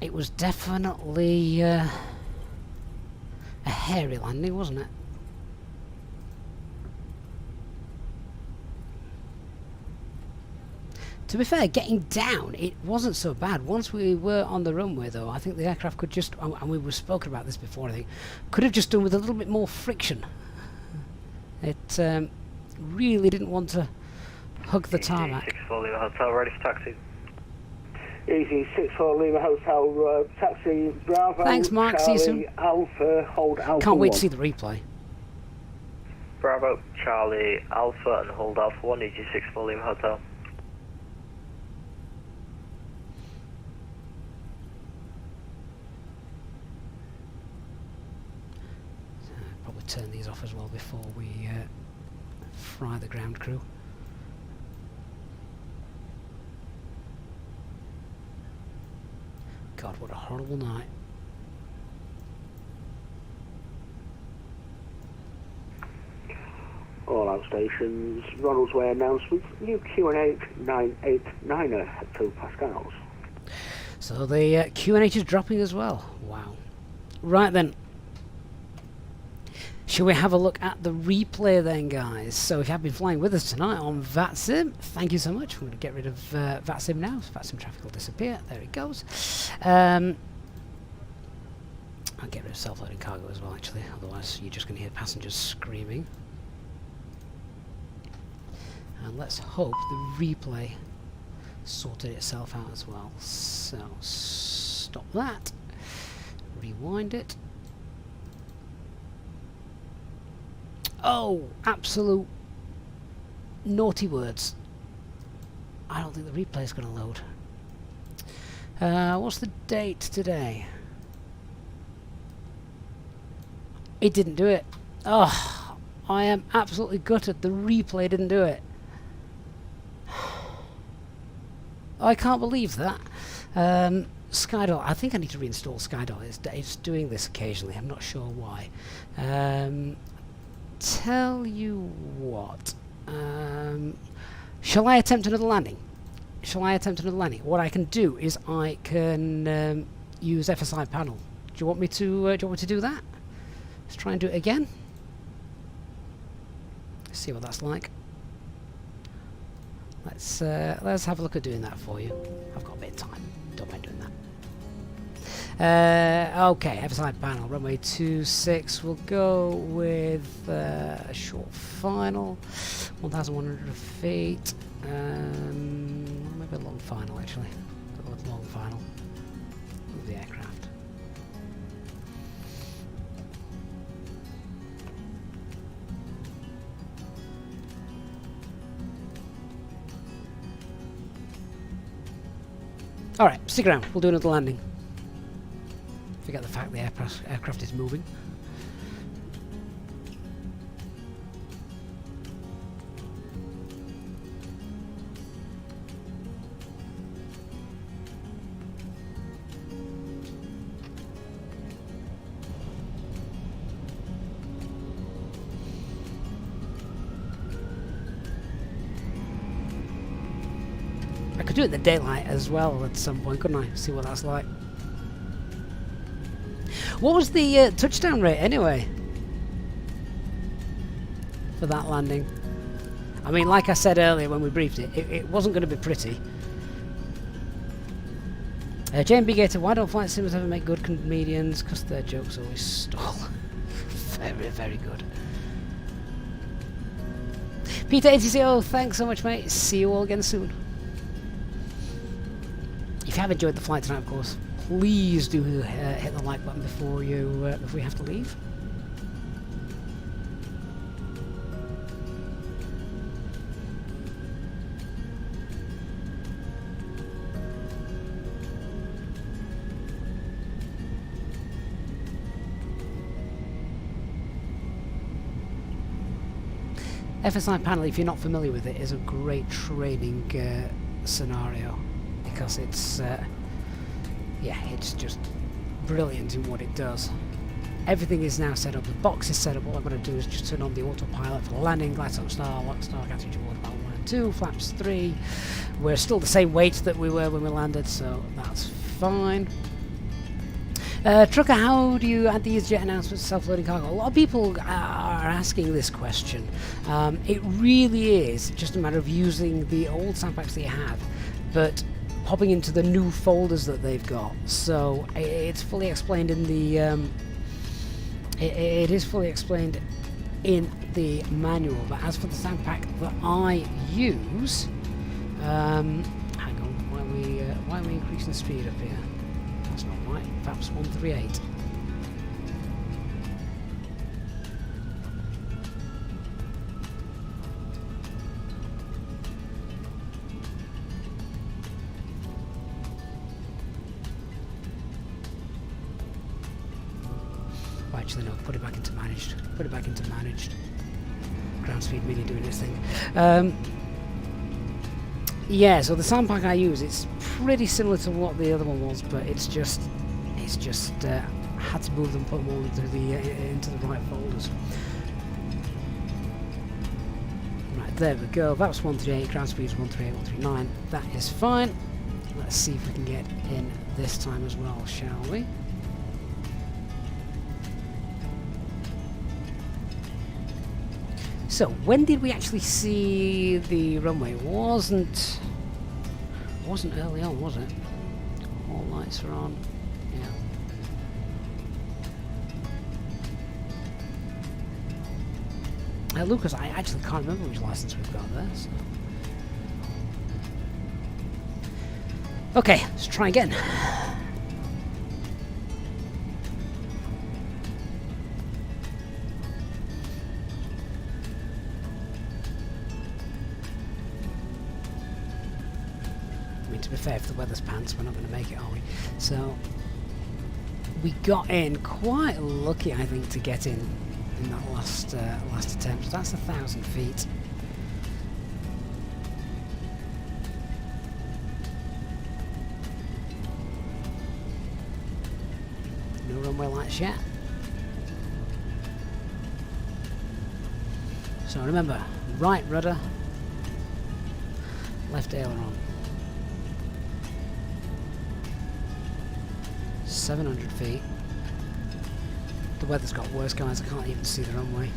It was definitely a hairy landing, wasn't it? To be fair, getting down, it wasn't so bad. Once we were on the runway, though, I think the aircraft could just, and we were spoken about this before, I think, could have just done with a little bit more friction. It really didn't want to hug the tarmac. 64 Lima Hotel, ready for taxi. Easy 64 Lima Hotel, taxi Bravo. Thanks, Mark. Charlie, See you soon. Alpha, hold Alpha. Can't wait 1. to see the replay. Bravo, Charlie, Alpha, and hold Alpha 1, EG 64 Lima Hotel. Probably turn these off as well before we fry the ground crew. God, what a horrible night. All out stations, Ronald's Way announcement, new QNH 989er hectopascals. So the QNH is dropping as well. Wow. Right then. Shall we have a look at the replay then, guys? So if you have been flying with us tonight on VATSIM, thank you so much. We're going to get rid of VATSIM now. So VATSIM traffic will disappear. There it goes. I'll get rid of self-loading cargo as well, actually. Otherwise, you're just going to hear passengers screaming. And let's hope the replay sorted itself out as well. So stop that. Rewind it. Oh, absolute naughty words. I don't think the replay is going to load. What's the date today? It didn't do it. Oh, I am absolutely gutted. The replay didn't do it. I can't believe that. Skydial, I think I need to reinstall Skydial. It's doing this occasionally. I'm not sure why. Tell you what. Shall I attempt another landing? What I can do is I can use FSI panel. Do you want me to do that? Let's try and do it again. See what that's like. Let's have a look at doing that for you. I've got a bit of time. Don't mind doing that. Okay, FSI panel, runway 26. We'll go with a short final, 1,100 feet. Maybe a long final actually. Go with long final. Move the aircraft. Alright, stick around, we'll do another landing. Forget the fact the aircraft is moving. I could do it in the daylight as well at some point, couldn't I? See what that's like. What was the touchdown rate anyway for that landing? I mean, like I said earlier when we briefed it, it wasn't going to be pretty. JMB Gator, why don't flight sims ever make good comedians? Because their jokes always stall. Very, very good. Peter ATCO, thanks so much, mate. See you all again soon. If you have enjoyed the flight tonight, of course, please do hit the like button before you have to leave. FSI panel, if you're not familiar with it, is a great training scenario because it's yeah, it's just brilliant in what it does. Everything is now set up. The box is set up. All I'm going to do is just turn on the autopilot for landing, glide stop star, lock star, attitude water about 1 and 2, flaps 3. We're still the same weight that we were when we landed, so that's fine. Trucker, how do you add the Easyjet announcements to self-loading cargo? A lot of people are asking this question. It really is just a matter of using the old sandpacks that you have, but popping into the new folders that they've got. So it's fully explained in the it is fully explained in the manual. But as for the sandpack that I use, hang on, why are we increasing the speed up here? That's not right. Perhaps 138. Actually, no, put it back into managed. Put it back into managed. Ground speed really doing its thing. Yeah, so the sandpack I use, it's pretty similar to what the other one was, but it's just had to move them, put them all into the right folders. Right, there we go. That was 138. Ground speed is 138, 139. That is fine. Let's see if we can get in this time as well, shall we? So, when did we actually see the runway? It wasn't early on, was it? All lights are on. Yeah. Lucas, I actually can't remember which license we've got there. So. Okay, let's try again. To be fair, if the weather's pants, we're not going to make it, are we? So we got in quite lucky, I think, to get in that last attempt. That's 1,000 feet. No runway lights yet. So remember, right rudder, left aileron. 700 feet. The weather's got worse, guys. I can't even see the runway.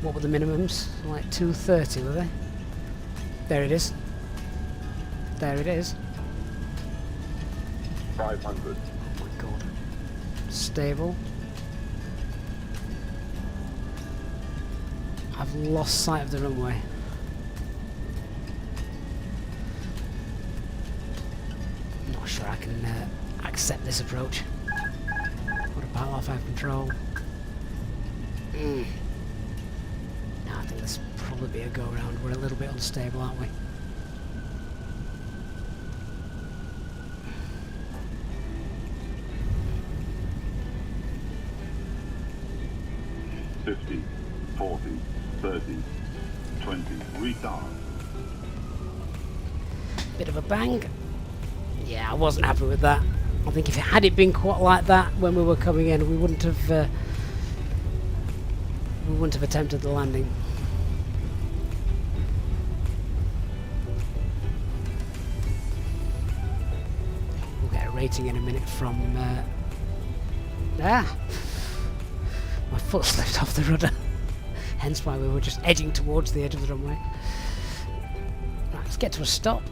What were the minimums? Like 230, were they? There it is. There it is. 500. Oh my god. Stable. I've lost sight of the runway. Sure, I can accept this approach. What about off out of control? No, I think this will probably be a go round. We're a little bit unstable, aren't we? $50, $40, $30, $20, retard. Bit of a bang. Yeah, I wasn't happy with that. I think if it had it been quite like that when we were coming in, we wouldn't have attempted the landing. We'll get a rating in a minute from. My foot slipped off the rudder. Hence why we were just edging towards the edge of the runway. Right, let's get to a stop.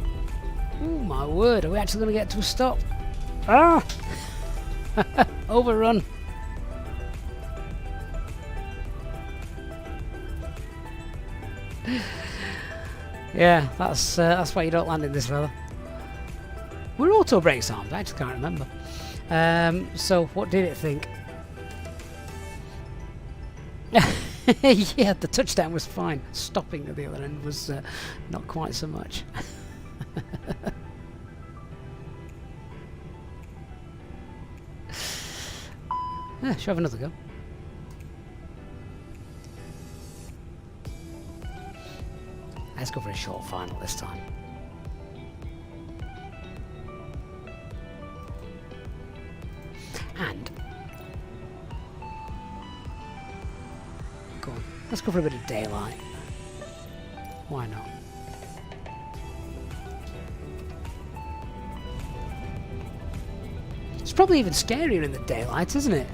Oh my word, are we actually going to get to a stop? Ah! Overrun. Yeah, that's why you don't land in this weather. Were auto brakes armed? I actually can't remember. So what did it think? Yeah, the touchdown was fine. Stopping at the other end was not quite so much. Yeah, should have another go. Let's go for a short final this time. And go on, let's go for a bit of daylight. Why not? It's probably even scarier in the daylight, isn't it?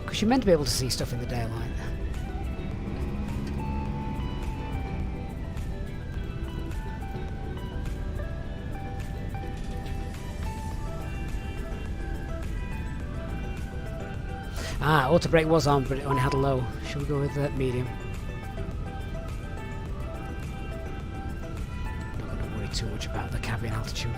Because you're meant to be able to see stuff in the daylight. Ah, auto brake was on, but it only had a low. Should we go with medium? Not going to worry too much about the cabin altitude.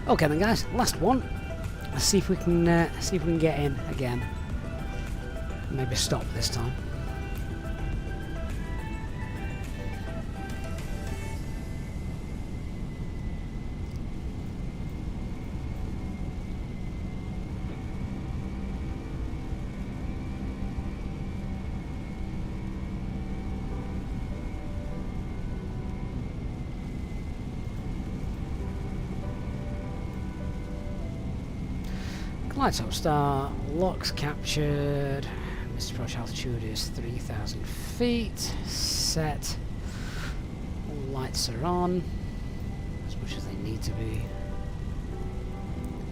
Okay then, guys, last one. Let's see if we can get in again. Maybe stop this time. Lights out start, locks captured, missed approach altitude is 3,000 feet, set, lights are on as much as they need to be.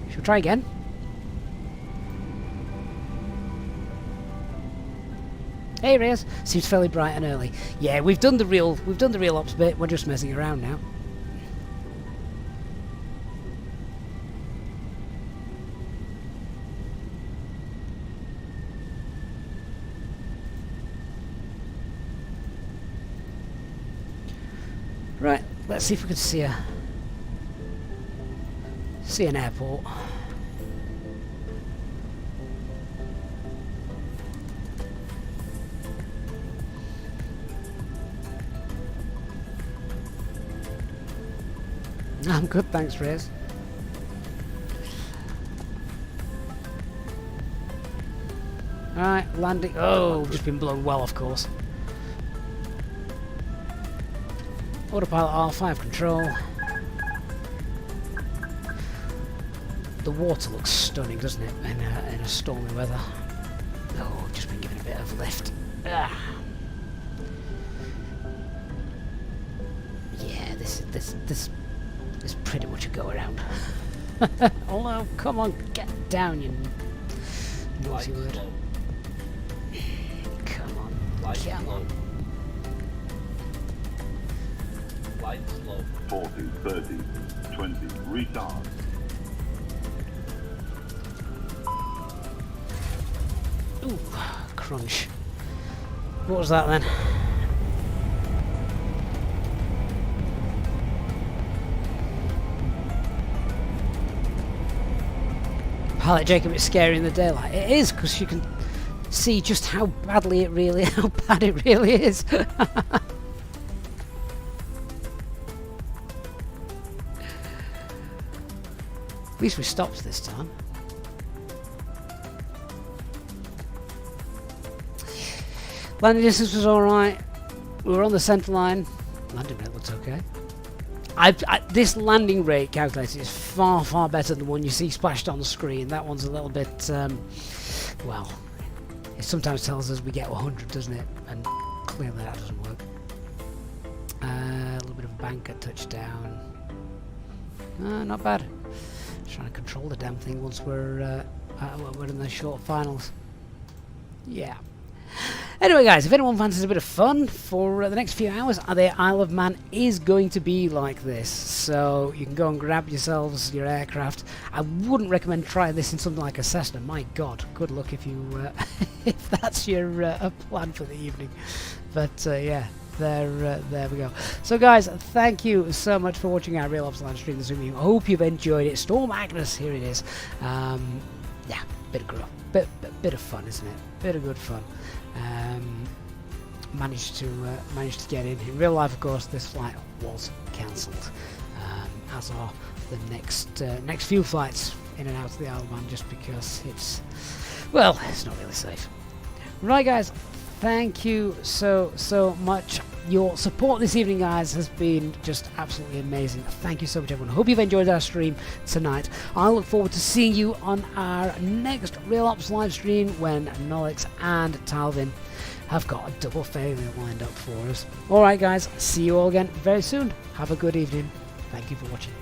Should we try again? Hey Reyes, seems fairly bright and early. Yeah, we've done the real ops bit. We're just messing around now. Right, let's see if we can see an airport. I'm good, thanks, Reyes. Alright, landing. Oh, just been blown well, of course. Autopilot R5 control. The water looks stunning, doesn't it, in a stormy weather? Oh, just been given a bit of lift. Ah. Yeah, this is pretty much a go around. Although, come on, get down, you naughty word. Come on, come on. Light slow. 40, 30, 20, retard. Ooh, crunch. What was that then? Pilot Jacob, it's scary in the daylight. It is, because you can see just how bad it really is. At least we stopped this time. Landing distance was alright. We were on the centre line. Landing rate looks okay. This landing rate calculator is far, far better than the one you see splashed on the screen. That one's a little bit, well, it sometimes tells us we get 100, doesn't it? And clearly that doesn't work. A little bit of bank at touchdown. Not bad. Trying to control the damn thing once we're in the short finals. Yeah. Anyway, guys, if anyone fancies a bit of fun for the next few hours, the Isle of Man is going to be like this. So you can go and grab yourselves your aircraft. I wouldn't recommend trying this in something like a Cessna. My God, good luck if you if that's your plan for the evening. But yeah. There we go. So guys, thank you so much for watching our Real Ops live stream this evening. I hope you've enjoyed it. Storm Agnes, here it is. Yeah, bit of fun, isn't it? Bit of good fun. Managed to get in real life. Of course, this flight was cancelled, as are the next few flights in and out of the Isle of Man, just because it's not really safe. Right, guys. Thank you so much. Your support this evening, guys, has been just absolutely amazing. Thank you so much, everyone. Hope you've enjoyed our stream tonight. I look forward to seeing you on our next Real Ops live stream when Nolix and Talvin have got a double failure lined up for us. Alright, guys, see you all again very soon. Have a good evening. Thank you for watching.